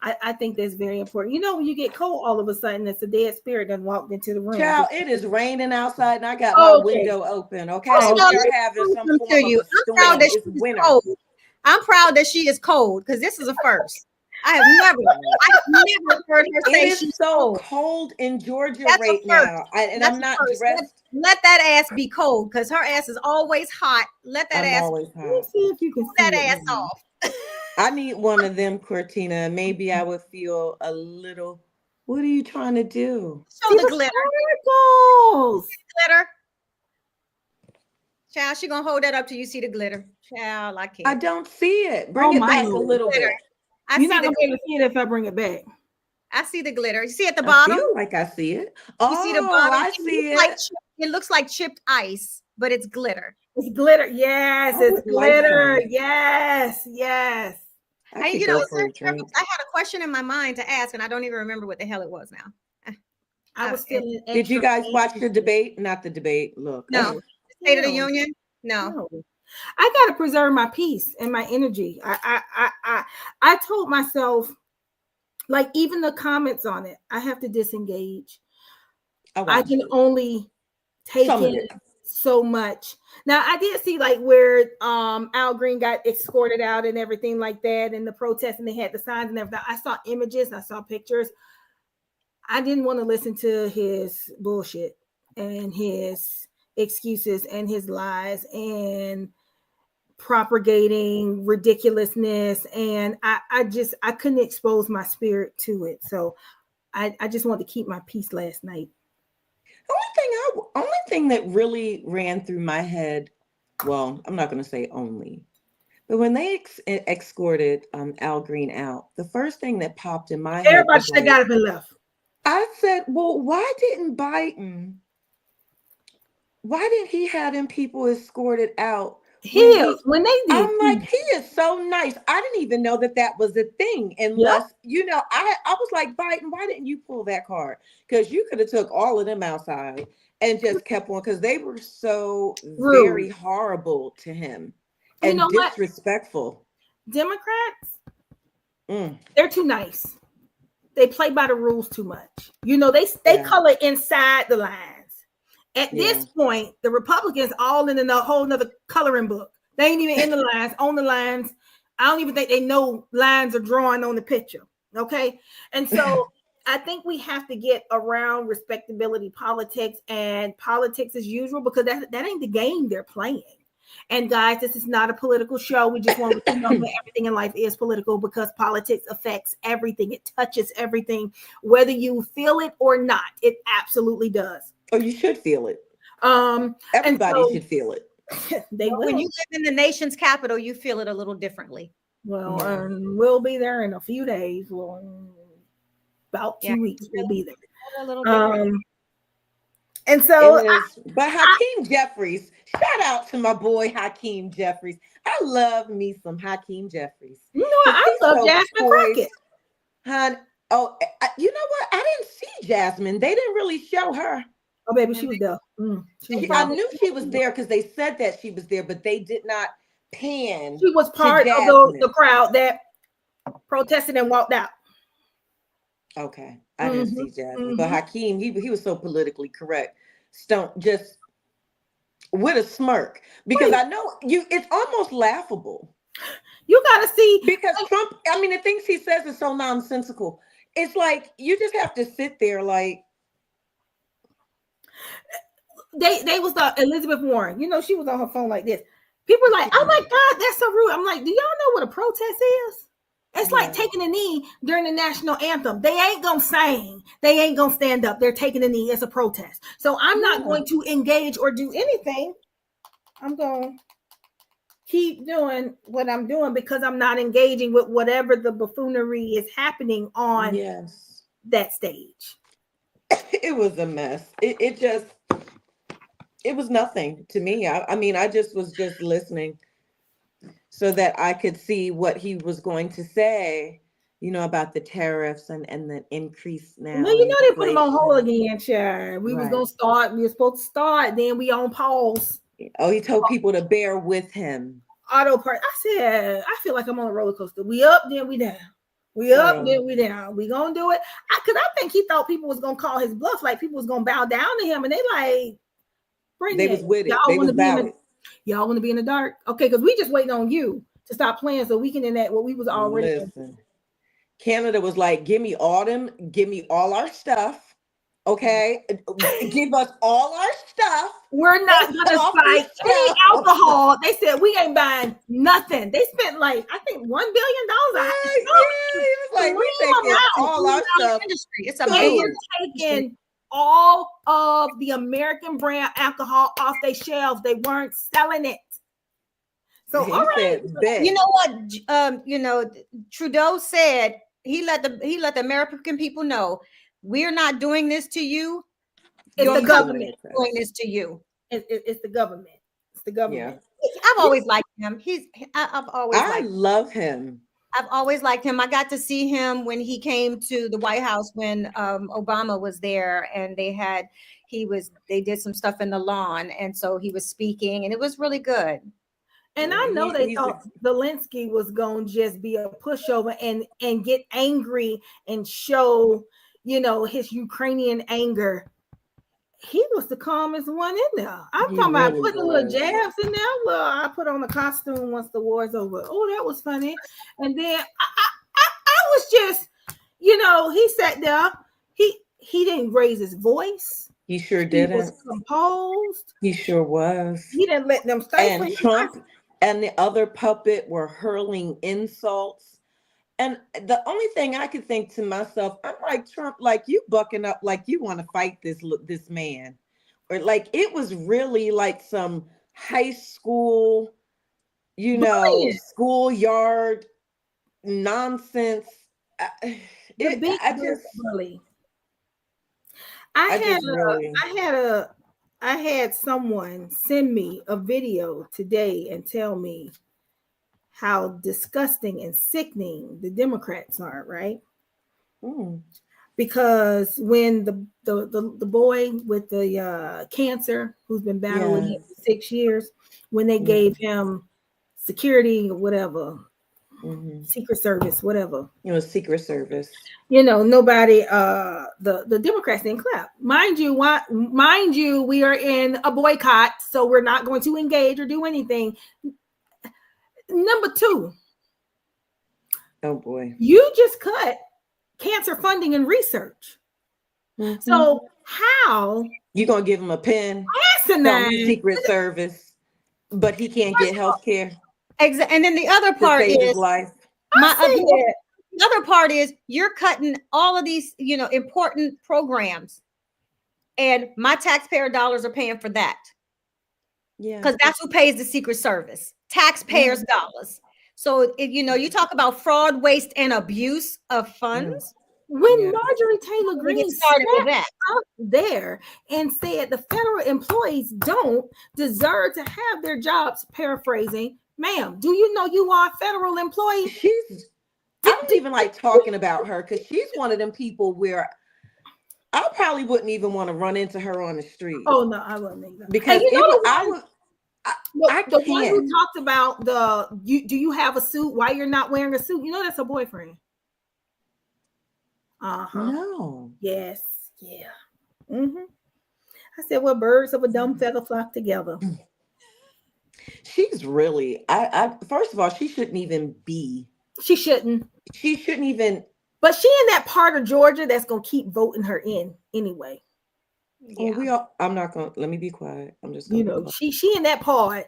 I think that's very important. You know, when you get cold, all of a sudden, it's a dead spirit that walked into the room. Child, it is raining outside, and I got my window open. Okay, First of all, we are let me having prove some something form to you. of a I'm proud storm. that It's she is winter. cold. I'm proud that she is cold because this is a first. I have never heard her say It is she's so cold. cold in Georgia That's a right first. now, and That's I'm a not first. dressed. Let that ass be cold because her ass is always hot. Let that I'm ass always Let me hot. see if you can cool see that it. ass off. I need one of them, Cortina. Maybe I would feel a little. What are you trying to do? Show See the the glitter. sparkles. Glitter. Child, she gonna hold that up till you see the glitter. Child, I I can't. don't see it. Bring Oh it my back a Lord. little Glitter. bit. I You're see not the gonna be able to see it if I bring it back. I see the glitter. You see at the I bottom? feel like I see it. You see the Oh, bottom? I see it. It looks like chipped ice, but it's glitter. It's glitter. Yes, I it's would like glitter. some. Yes, yes. I could You know, go for a drink. I had a question in my mind to ask, and I don't even remember what the hell it was now. I was feeling extra. Did you guys watch the debate? Not the debate. Look. No. State of the Union? No. I gotta preserve my peace and my energy. I told myself, like, even the comments on it, I have to disengage. I can only take in so much. Now I did see like where Al Green got escorted out and everything like that, and the protest, and they had the signs and everything. I saw images, I saw pictures. I didn't want to listen to his bullshit and his excuses and his lies and propagating ridiculousness, and I couldn't expose my spirit to it. So I just wanted to keep my peace last night. Only thing that really ran through my head, well, I'm not going to say only, but when they escorted Al Green out, the first thing that popped in my head was Everybody got up and left. I said, well, why didn't he have them people escorted out? When they did, I'm like, he is so nice. I didn't even know that was a thing. Unless, I was like, Biden, why didn't you pull that card? Because you could have took all of them outside and just kept on, because they were so very horrible to him and disrespectful. Democrats, they're too nice. They play by the rules too much. They color inside the lines. At this point, the Republicans all in a whole nother coloring book. They ain't even in the lines, on the lines. I don't even think they know lines are drawn on the picture. Okay. And so I think we have to get around respectability politics and politics as usual, because that ain't the game they're playing. And guys, this is not a political show. We just want to know that everything in life is political, because politics affects everything. It touches everything, whether you feel it or not. It absolutely does. Oh, you should feel it. Everybody should feel it. When you live in the nation's capital, you feel it a little differently. Well, we'll be there in a few days. Well, about 2 weeks, we'll be there. And so, but Hakeem Jeffries, shout out to my boy Hakeem Jeffries. I love me some Hakeem Jeffries. I love Jasmine Crockett. You know what? I didn't see Jasmine. They didn't really show her. Oh, baby, she was there. I knew she was there because they said that she was there, but they did not pan. She was part of the crowd that protested and walked out. Okay, I didn't see Jasmine, but Hakeem, he was so politically correct, just with a smirk, because I know it's almost laughable. You gotta see, because Trump, I mean, the things he says is so nonsensical. It's like you just have to sit there like. They was Elizabeth Warren. She was on her phone like this. People were like, "Oh my God, that's so rude." I'm like, "Do y'all know what a protest is? It's like taking a knee during the national anthem. They ain't gonna sing. They ain't gonna stand up. They're taking a knee. It's a protest. So I'm not going to engage or do anything. I'm going to keep doing what I'm doing, because I'm not engaging with whatever the buffoonery is happening on that stage." It was a mess. It was nothing to me. I mean, I just was listening so that I could see what he was going to say, about the tariffs and the increase now. No, they put him on hold again, Sharon. We were supposed to start, then we on pause. Oh, he told people to bear with him. Auto part. I said, I feel like I'm on a roller coaster. We up, then we down. We up, So, then we down. We gonna do it. Because I think he thought people was gonna call his bluff, like people was gonna bow down to him, and they like, bring they it. was with it. Y'all They want was to be in about the it. y'all want to be in the dark, okay? Because we just waiting on you to stop playing so we can enact what we was already. Listen, Canada was like, give me all our stuff. Okay, give us all our stuff. We're not Take gonna off buy these any shelves. alcohol. They said we ain't buying nothing. They spent like I think $1 billion. Yeah, he was like, we taking all our stuff. Industry. It's So amazing. we're taking all of the American brand alcohol off their shelves. They weren't selling it. So He all right, said, bet. You know what? Trudeau said he let the American people know we're not doing this to you. it's Your the government is doing this to you. It's the government. It's the government. I've always liked him. I've always I liked. love him. I've always liked him. I got to see him when he came to the White House when Obama was there, and they did some stuff in the lawn, and so he was speaking, and it was really good. And I know they thought Zelensky was going to just be a pushover and get angry and show, his Ukrainian anger. He was the calmest one in there. I'm talking about putting little jabs in there. Well, I put on a costume once the war's over. Oh, that was funny. And then I was just, he sat there. He didn't raise his voice. He sure didn't. He was composed. He sure was. He didn't let them stay. And Trump and the other puppet were hurling insults. And the only thing I could think to myself, I'm like, Trump, like you bucking up, like you want to fight this man. Or like it was really like some high school, schoolyard nonsense. I had someone send me a video today and tell me how disgusting and sickening the Democrats are, right? Because when the boy with the cancer who's been battling it for 6 years, when they gave him security or whatever, Secret Service, whatever. It was Secret Service. Nobody, the Democrats didn't clap. Mind you, we are in a boycott, so we're not going to engage or do anything. Number 2. Oh boy. You just cut cancer funding and research. So how you gonna give him a pen from the Secret Service, but he can't get health care? Exactly. And then the other part is the other part is you're cutting all of these, important programs, and my taxpayer dollars are paying for that. Yeah, because that's who pays the Secret Service, taxpayers' dollars. So you talk about fraud, waste, and abuse of funds. When Marjorie Taylor Greene started with that up there and said the federal employees don't deserve to have their jobs, paraphrasing, ma'am, do you know you are a federal employee? I don't even like talking about her because she's one of them people where I probably wouldn't even want to run into her on the street. Oh no, I wouldn't either. Because the one who talked about do you have a suit? Why you're not wearing a suit? That's her boyfriend. No. Yes. Yeah. I said, well, birds of a dumb feather flock together. She's really, I first of all, she shouldn't even be. She shouldn't even. But she in that part of Georgia that's gonna keep voting her in anyway. Yeah. I'm not gonna. Let me be quiet. I'm just gonna. She in that part.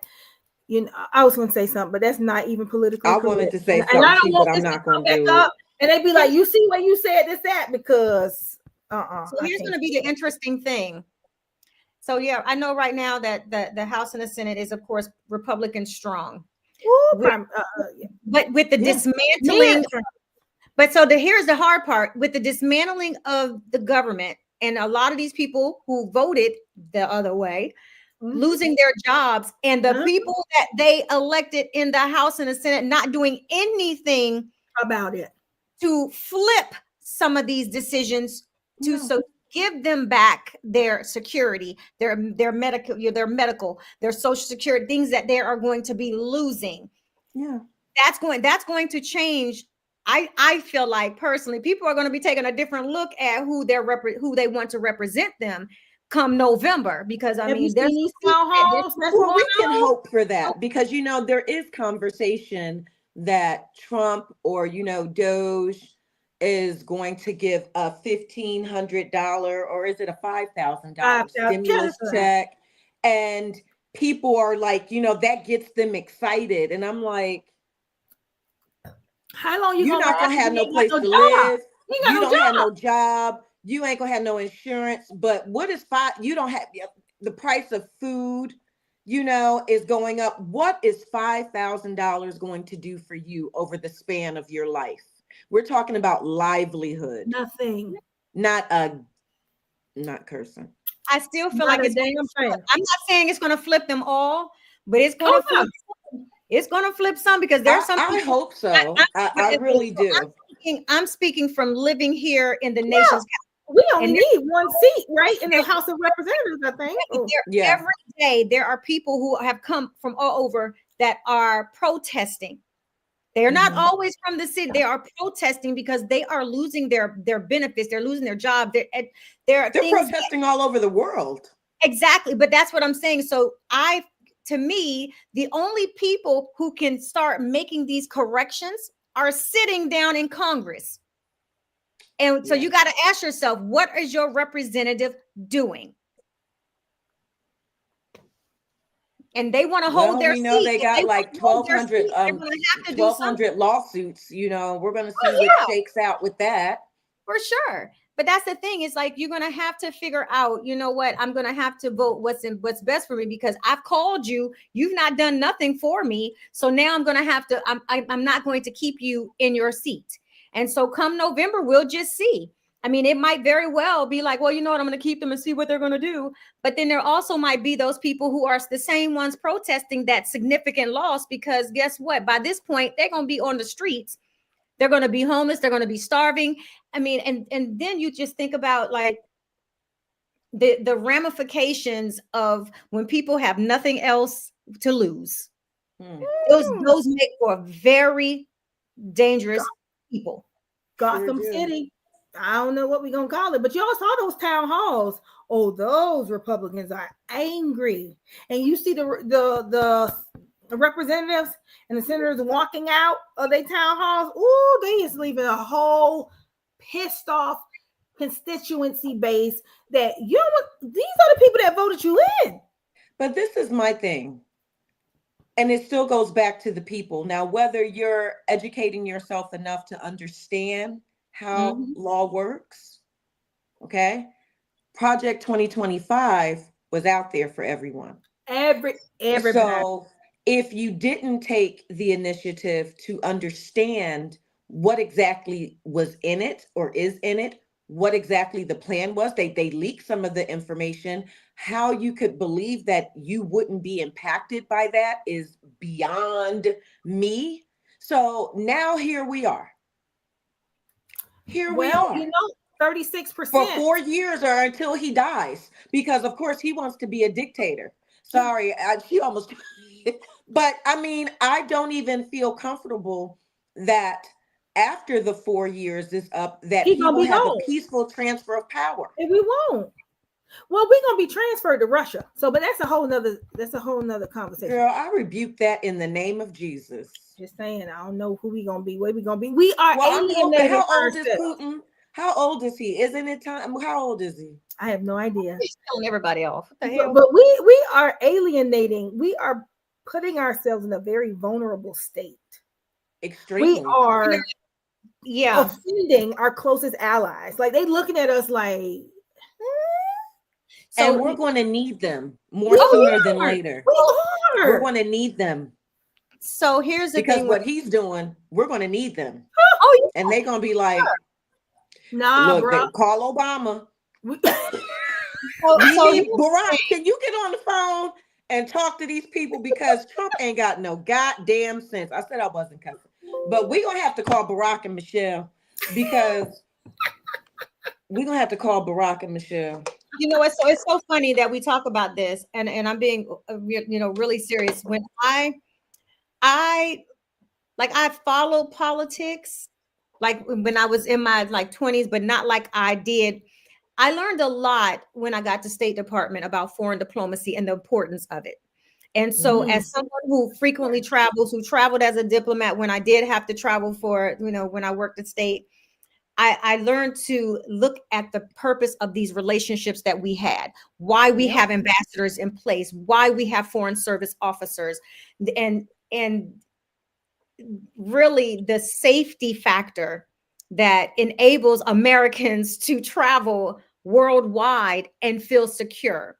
I was gonna say something, but that's not even political. I wanted to say something, but I'm not gonna do it. And they'd be like, you see where you said this at? Because So here's going to be the interesting thing. So yeah, I know right now that the House and the Senate is, of course, Republican strong. But with the dismantling, here's the hard part with the dismantling of the government, and a lot of these people who voted the other way, losing their jobs, and the people that they elected in the House and the Senate not doing anything about it to flip some of these decisions so give them back their security, their medical, their social security, things that they are going to be losing. Yeah. That's going to change I feel like personally, people are going to be taking a different look at who they want to represent them come November, because I Have you mean, there's seen these town halls that's Well, going we can on? hope for that because, there is conversation that Trump or, Doge is going to give a $1,500 or is it a $5,000 stimulus check? And people are like, that gets them excited. And I'm like, How long you you're gonna not last? gonna have You no ain't got place no to job. live. You ain't got You no don't have job. no job. You ain't gonna have no insurance. But what is you don't have the price of food, is going up. What is $5,000 going to do for you over the span of your life? We're talking about livelihood. Nothing. Not cursing. I still feel Not like a it's damn I'm thing. not saying it's going to flip them all, but it's going to flip. It's going to flip some, because there's some I people. hope so. I really do. I'm speaking from living here in the nation's capital. We only need one seat, right, in the House of Representatives, I think. Every day there are people who have come from all over that are protesting. They're not always from the city. They are protesting because they are losing their benefits. They're losing their job. They're protesting all over the world. Exactly. But that's what I'm saying. So to me, the only people who can start making these corrections are sitting down in Congress. And so you got to ask yourself, what is your representative doing? And they want to hold their seat. They got like 1,200 lawsuits. We're going to see what shakes out with that. For sure. But that's the thing. It's like, you're going to have to figure out, you know what, I'm going to have to vote what's best for me, because I've called you. You've not done nothing for me. So now I'm going to have to, I'm not going to keep you in your seat. And so come November, we'll just see. I mean, it might very well be like, well, you know what, I'm going to keep them and see what they're going to do. But then there also might be those people who are the same ones protesting that significant loss, because guess what? By this point, they're going to be on the streets. They're going to be homeless. They're going to be starving. I mean, and then you just think about like the ramifications of when people have nothing else to lose. Those make for very dangerous people. Gotham City. I don't know what we're going to call it, but y'all saw those town halls. Oh, those Republicans are angry. And you see the representatives and the senators walking out of their town halls. Ooh, they is leaving a whole pissed off constituency base that these are the people that voted you in. But this is my thing. And it still goes back to the people. Now, whether you're educating yourself enough to understand how law works, okay? Project 2025 was out there for everyone. Everybody. So if you didn't take the initiative to understand what exactly was in it or is in it, what exactly the plan was, they leaked some of the information. How you could believe that you wouldn't be impacted by that is beyond me. So now here we are. We are. 36% for 4 years or until he dies, because of course he wants to be a dictator. Sorry, she almost. But I mean, I don't even feel comfortable that after the 4 years is up, that he will have a peaceful transfer of power. And we won't. Well, we're gonna be transferred to Russia. So, but that's a whole nother conversation. Girl, I rebuke that in the name of Jesus. Just saying, I don't know who we gonna be, where we gonna be. We are alienated. How old is Putin? How old is he? Isn't it time? How old is he? I have no idea. He's killing everybody off. What the hell? But we are alienating. We are putting ourselves in a very vulnerable state. Extremely. We are offending our closest allies. Like, they looking at us like, So, and we're going to need them more sooner than later. We're going to need them. So here's the thing. Because what he's doing, we're going to need them. And they're going to be like, nah, look, bro. Call Obama. Barack, can you get on the phone and talk to these people? Because Trump ain't got no goddamn sense. I said I wasn't cussing. But we're going to have to call Barack and Michelle, because we're going to have to call Barack and Michelle. You know, it's so funny that we talk about this, and I'm being, really serious. When I follow politics, like when I was in my like 20s, but not like I did. I learned a lot when I got to State Department about foreign diplomacy and the importance of it. And so, as someone who frequently travels, who traveled as a diplomat, when I did have to travel for, when I worked at state, I learned to look at the purpose of these relationships that we had, why we have ambassadors in place, why we have foreign service officers, and really the safety factor that enables Americans to travel worldwide and feel secure.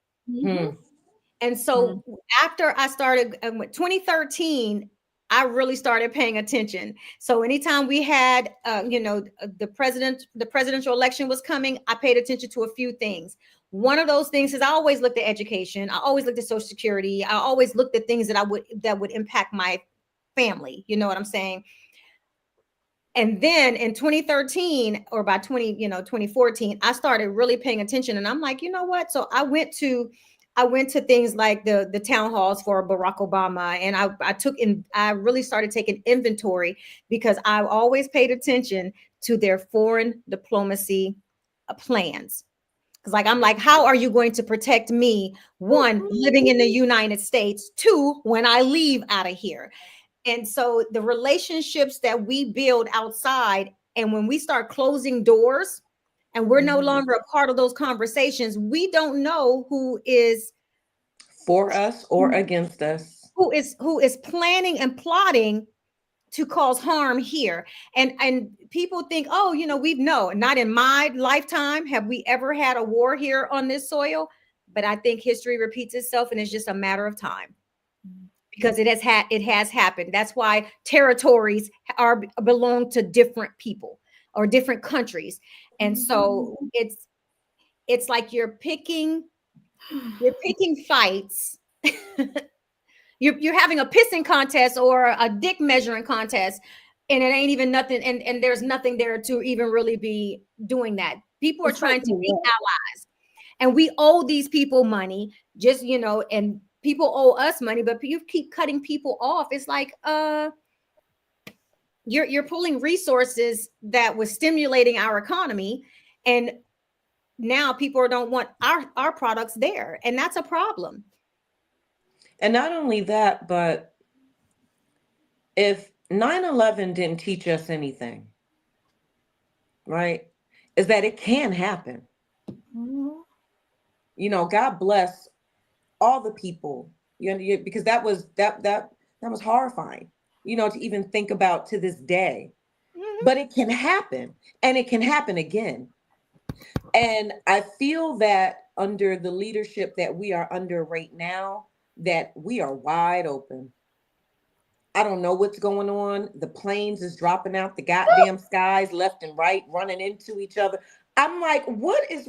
And so after I started, 2013, I really started paying attention. So anytime we had, the presidential election was coming, I paid attention to a few things. One of those things is I always looked at education. I always looked at Social Security. I always looked at things that would impact my family. You know what I'm saying? And then in 2013 or by 2014, I started really paying attention. And I'm like, you know what? So I went to things like the town halls for Barack Obama. And I really started taking inventory because I always paid attention to their foreign diplomacy plans. Because I'm like, how are you going to protect me? One, living in the United States. Two, when I leave out of here. And so the relationships that we build outside, and when we start closing doors and we're no longer a part of those conversations, we don't know who is for us or against us, who is planning and plotting to cause harm here. And people think, oh, not in my lifetime have we ever had a war here on this soil. But I think history repeats itself, and it's just a matter of time. Because it has happened. That's why territories belong to different people or different countries. And so it's like you're picking fights. You're having a pissing contest or a dick measuring contest, and it ain't even nothing, and there's nothing there to even really be doing that. People are trying to be allies, and we owe these people money, and people owe us money, but you keep cutting people off. It's like you're pulling resources that was stimulating our economy, and now people don't want our products there, and that's a problem. And not only that, but if 9/11 didn't teach us anything, right, is that it can happen. God bless all the people, because that was horrifying, to even think about to this day. But it can happen, and it can happen again. And I feel that under the leadership that we are under right now, that we are wide open. I don't know what's going on. The planes is dropping out the goddamn skies left and right, running into each other. I'm like, what is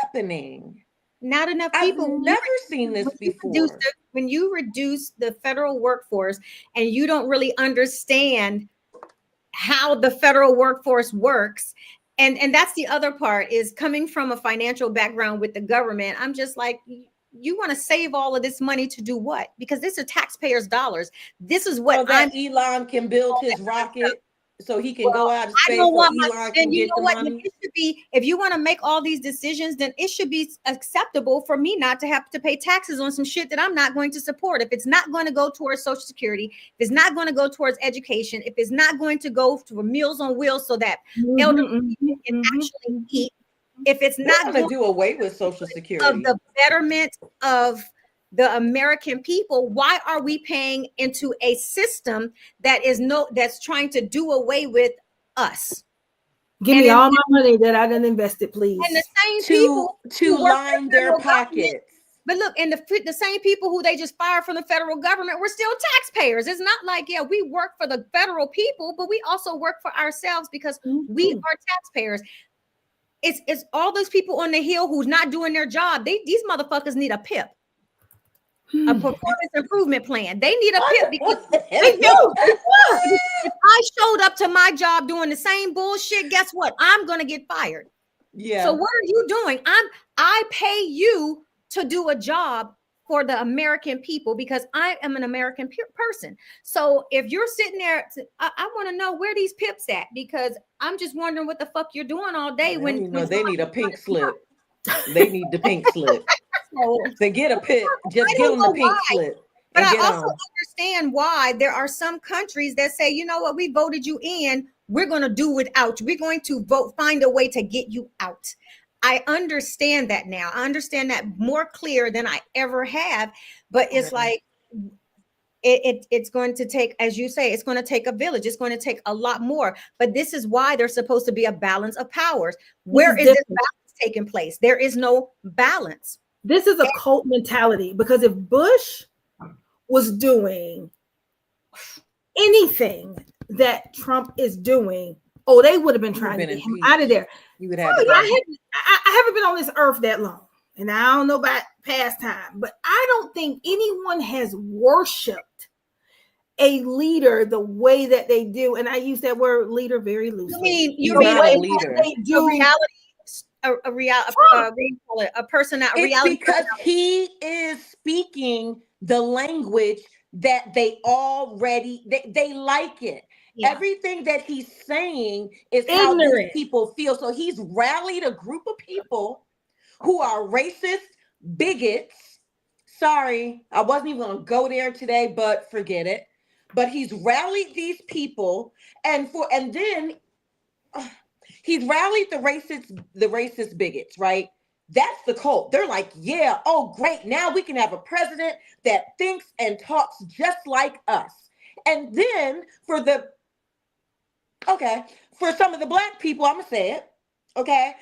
happening? Not enough people. I've never seen this before. When you reduce the federal workforce and you don't really understand how the federal workforce works, and that's the other part, is coming from a financial background with the government. I'm just like, you want to save all of this money to do what? Because this is taxpayers' dollars. This is what Elon can build his rocket. So he can go out of space. It should be, if you want to make all these decisions, then it should be acceptable for me not to have to pay taxes on some shit that I'm not going to support. If it's not going to go towards Social Security, if it's not going to go towards education, if it's not going to go to Meals on Wheels so that elderly people can actually eat, if it's not going to do away with Social Security, of the betterment of the American people, why are we paying into a system that's trying to do away with us? Give me all my money that I done invested, please. And the same people to line their pockets. But look, and the same people who they just fired from the federal government, we're still taxpayers. It's not like, we work for the federal people, but we also work for ourselves because we are taxpayers. It's all those people on the Hill who's not doing their job. These motherfuckers need a PIP. A performance improvement plan. They need a PIP because if I showed up to my job doing the same bullshit, guess what? I'm gonna get fired. Yeah. So what are you doing? I pay you to do a job for the American people, because I am an American person. So if you're sitting there, I want to know where these pips at, because I'm just wondering what the fuck you're doing all day when they need a pink slip. They need the pink slip. So, to get a pip, just give them the pink slip. But I also understand why there are some countries that say, you know what, we voted you in, we're going to do without you. We're going to find a way to get you out. I understand that now. I understand that more clear than I ever have. But it's like, it's going to take, as you say, it's going to take a village. It's going to take a lot more. But this is why there's supposed to be a balance of powers. Where is this balance taking place? There is no balance. This is a cult mentality, because if Bush was doing anything that Trump is doing, they would have been trying to get him out of there. You would have. I haven't been on this earth that long, and I don't know about past time, but I don't think anyone has worshipped a leader the way that they do. And I use that word leader very loosely. You mean a leader? They do a person that reality. Because he is speaking the language that they already they like it. Yeah. Everything that he's saying is how these people feel. So he's rallied a group of people who are racist, bigots. Sorry, I wasn't even going to go there today, but forget it. But he's rallied these people, and then he's rallied the racist bigots, right? That's the cult. They're like, yeah, oh, great. Now we can have a president that thinks and talks just like us. And then for some of the Black people, I'm going to say it, okay?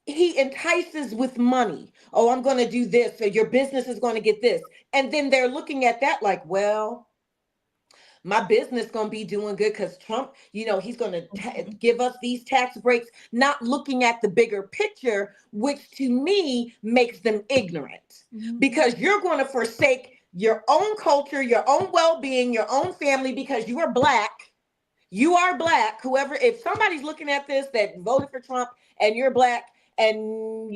He entices with money. Oh, I'm going to do this, or your business is going to get this. And then they're looking at that like, well, my business going to be doing good because Trump, he's going to give us these tax breaks, not looking at the bigger picture, which to me makes them ignorant. Mm-hmm. Because you're going to forsake your own culture, your own well-being, your own family, because you are Black. You are Black. Whoever, if somebody's looking at this that voted for Trump and you're Black, I'm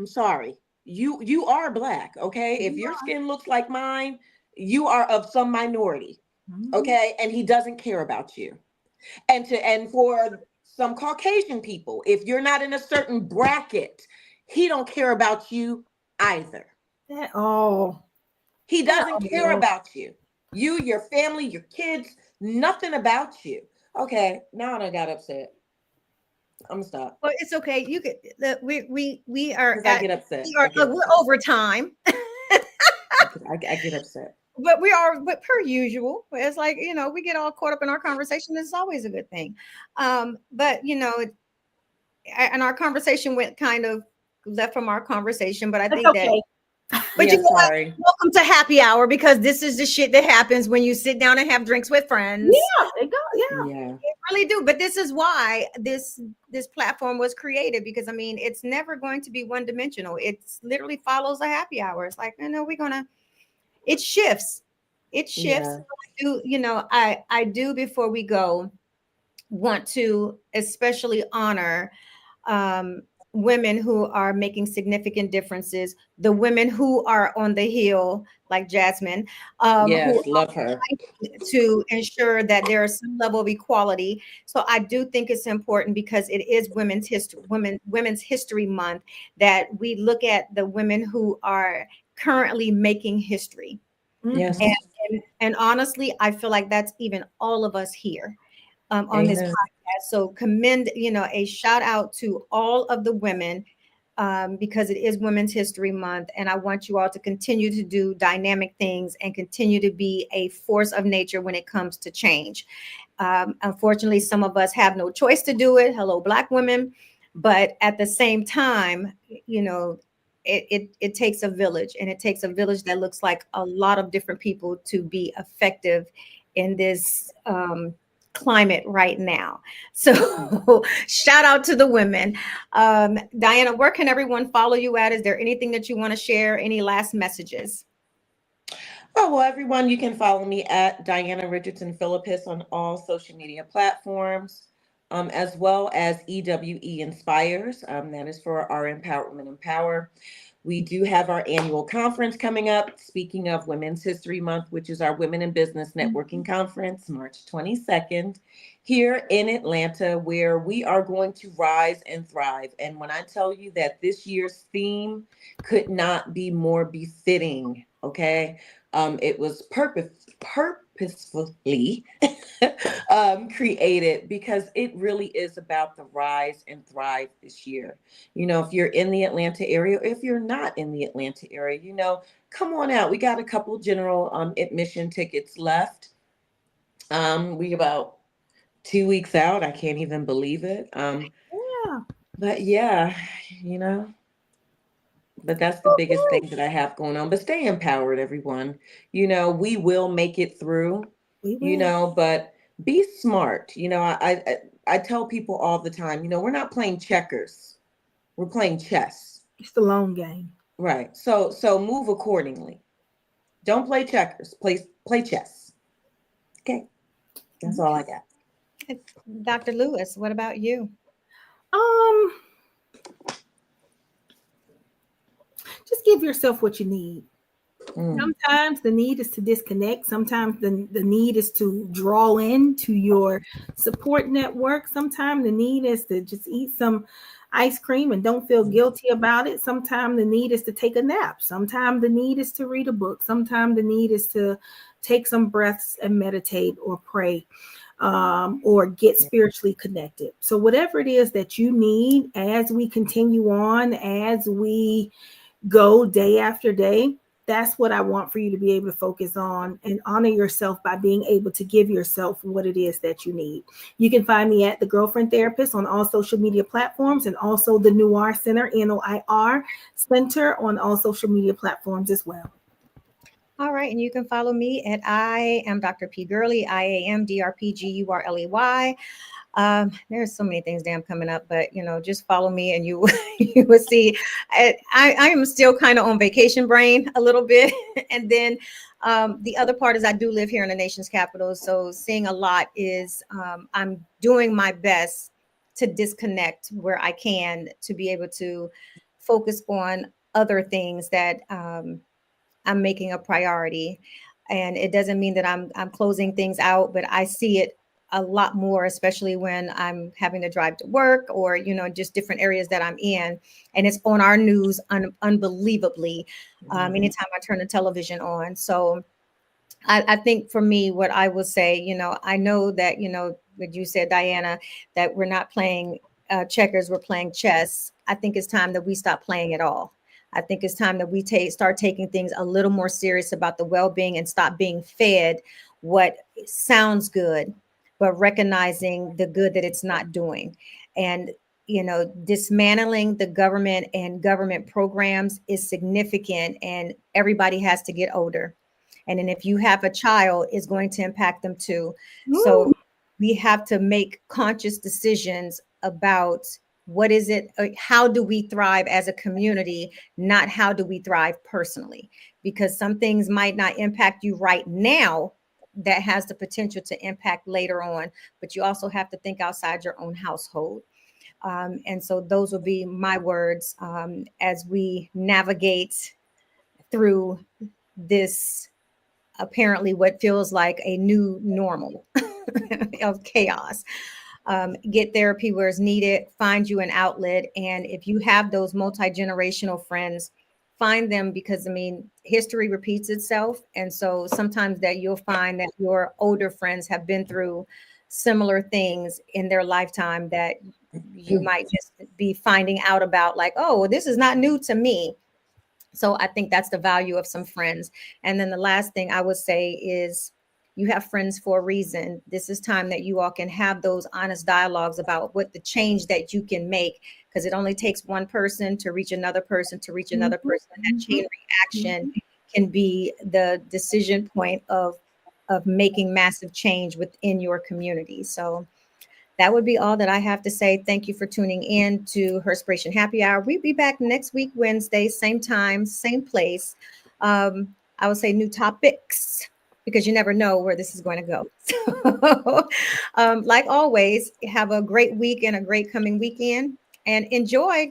sorry. You are Black, okay? If your skin looks like mine, you are of some minority. Okay, and he doesn't care about you. And for some Caucasian people, if you're not in a certain bracket, he don't care about you either. At all. He doesn't care about you. You, your family, your kids, nothing about you. Okay, now I got upset. I'm gonna stop. Well, it's okay. You could. We are. I get upset. We're over time. I get upset. But per usual, it's like, we get all caught up in our conversation. It's always a good thing. But, and our conversation went kind of left from our conversation, but I think that, but welcome to happy hour, because this is the shit that happens when you sit down and have drinks with friends. Yeah, they go. Yeah, they really do. But this is why this platform was created, because it's never going to be one dimensional. It literally follows a happy hour. It's like, it shifts. Yeah. I do, before we go, want to especially honor women who are making significant differences, the women who are on the Hill, like Jasmine, who love her, to ensure that there is some level of equality. So I do think it's important, because it is Women's History Month, that we look at the women who are currently making history. Yes. And honestly, I feel like that's even all of us here on this podcast. So commend, a shout out to all of the women, because it is Women's History Month. And I want you all to continue to do dynamic things and continue to be a force of nature when it comes to change. Unfortunately, some of us have no choice to do it. Hello, Black women. But at the same time, it takes a village, and it takes a village that looks like a lot of different people to be effective in this climate right now. So shout out to the women. Diana, where can everyone follow you at? Is there anything that you want to share? Any last messages? Oh, well, everyone, you can follow me at Diana Richardson Philippus on all social media platforms. as well as EWE Inspires. That is for our Empowered Women Empower. We do have our annual conference coming up. Speaking of Women's History Month, which is our Women in Business Networking Conference, March 22nd, here in Atlanta, where we are going to rise and thrive. And when I tell you that this year's theme could not be more befitting, okay? It was purposefully created because it really is about the rise and thrive this year. You know, if you're in the Atlanta area, if you're not in the Atlanta area, you know, come on out. We got a couple general admission tickets left. We about 2 weeks out. I can't even believe it. Yeah. But yeah, you know, but that's the biggest thing that I have going on. But stay empowered, everyone. You know, we will make it through, We you will. know, but be smart. You know, I tell people all the time, you know, we're not playing checkers. We're playing chess. It's the long game. Right. So move accordingly. Don't play checkers. Play chess. Okay. That's all I got. Dr. Lewis, what about you? Um, just give yourself what you need. Sometimes the need is to disconnect. Sometimes the need is to draw in to your support network. Sometimes the need is to just eat some ice cream and don't feel guilty about it. Sometimes the need is to take a nap. Sometimes the need is to read a book. Sometimes the need is to take some breaths and meditate or pray, or get spiritually connected. So whatever it is that you need as we continue on, as we go day after day, that's what I want for you to be able to focus on and honor yourself by being able to give yourself what it is that you need. You can find me at The Girlfriend Therapist on all social media platforms, and also the Noir Center, NOIR Center, on all social media platforms as well. All right, and you can follow me at I am Dr. P. Gurley, IAMDRPGURLEY. There's so many things damn coming up, but you know, just follow me and you you will see. I am still kind of on vacation brain a little bit, and then the other part is I do live here in the nation's capital, so seeing a lot is I'm doing my best to disconnect where I can to be able to focus on other things that I'm making a priority. And it doesn't mean that I'm closing things out, but I see it a lot more, especially when I'm having to drive to work or, you know, just different areas that I'm in. And it's on our news unbelievably anytime I turn the television on. So I think for me, what I will say, you know, I know that, you know, what you said, Diana, that we're not playing checkers, we're playing chess. I think it's time that we stop playing it all. I think it's time that we start taking things a little more serious about the well-being and stop being fed what sounds good, but recognizing the good that it's not doing. And, you know, dismantling the government and government programs is significant, and everybody has to get older. And then if you have a child, it's going to impact them too. So we have to make conscious decisions about what is it, how do we thrive as a community, not how do we thrive personally, because some things might not impact you right now that has the potential to impact later on, but you also have to think outside your own household. And so those will be my words as we navigate through this apparently what feels like a new normal of chaos. Get therapy where it's needed, find you an outlet. And if you have those multi-generational friends, find them, because I mean, history repeats itself. And so sometimes that you'll find that your older friends have been through similar things in their lifetime that you might just be finding out about, like, oh, well, this is not new to me. So I think that's the value of some friends. And then the last thing I would say is you have friends for a reason. This is time that you all can have those honest dialogues about what the change that you can make, because it only takes one person to reach another person to reach another person. That chain reaction can be the decision point of making massive change within your community. So that would be all that I have to say. Thank you for tuning in to Herspiration Happy Hour. We'll be back next week, Wednesday, same time, same place. I would say new topics. because you never know where this is going to go. So, like always, have a great week and a great coming weekend, and enjoy.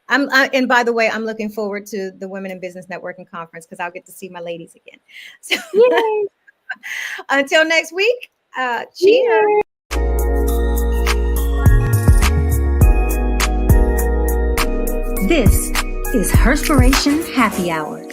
And by the way, I'm looking forward to the Women in Business Networking Conference because I'll get to see my ladies again. So until next week, cheers. This is Herspiration Happy Hour.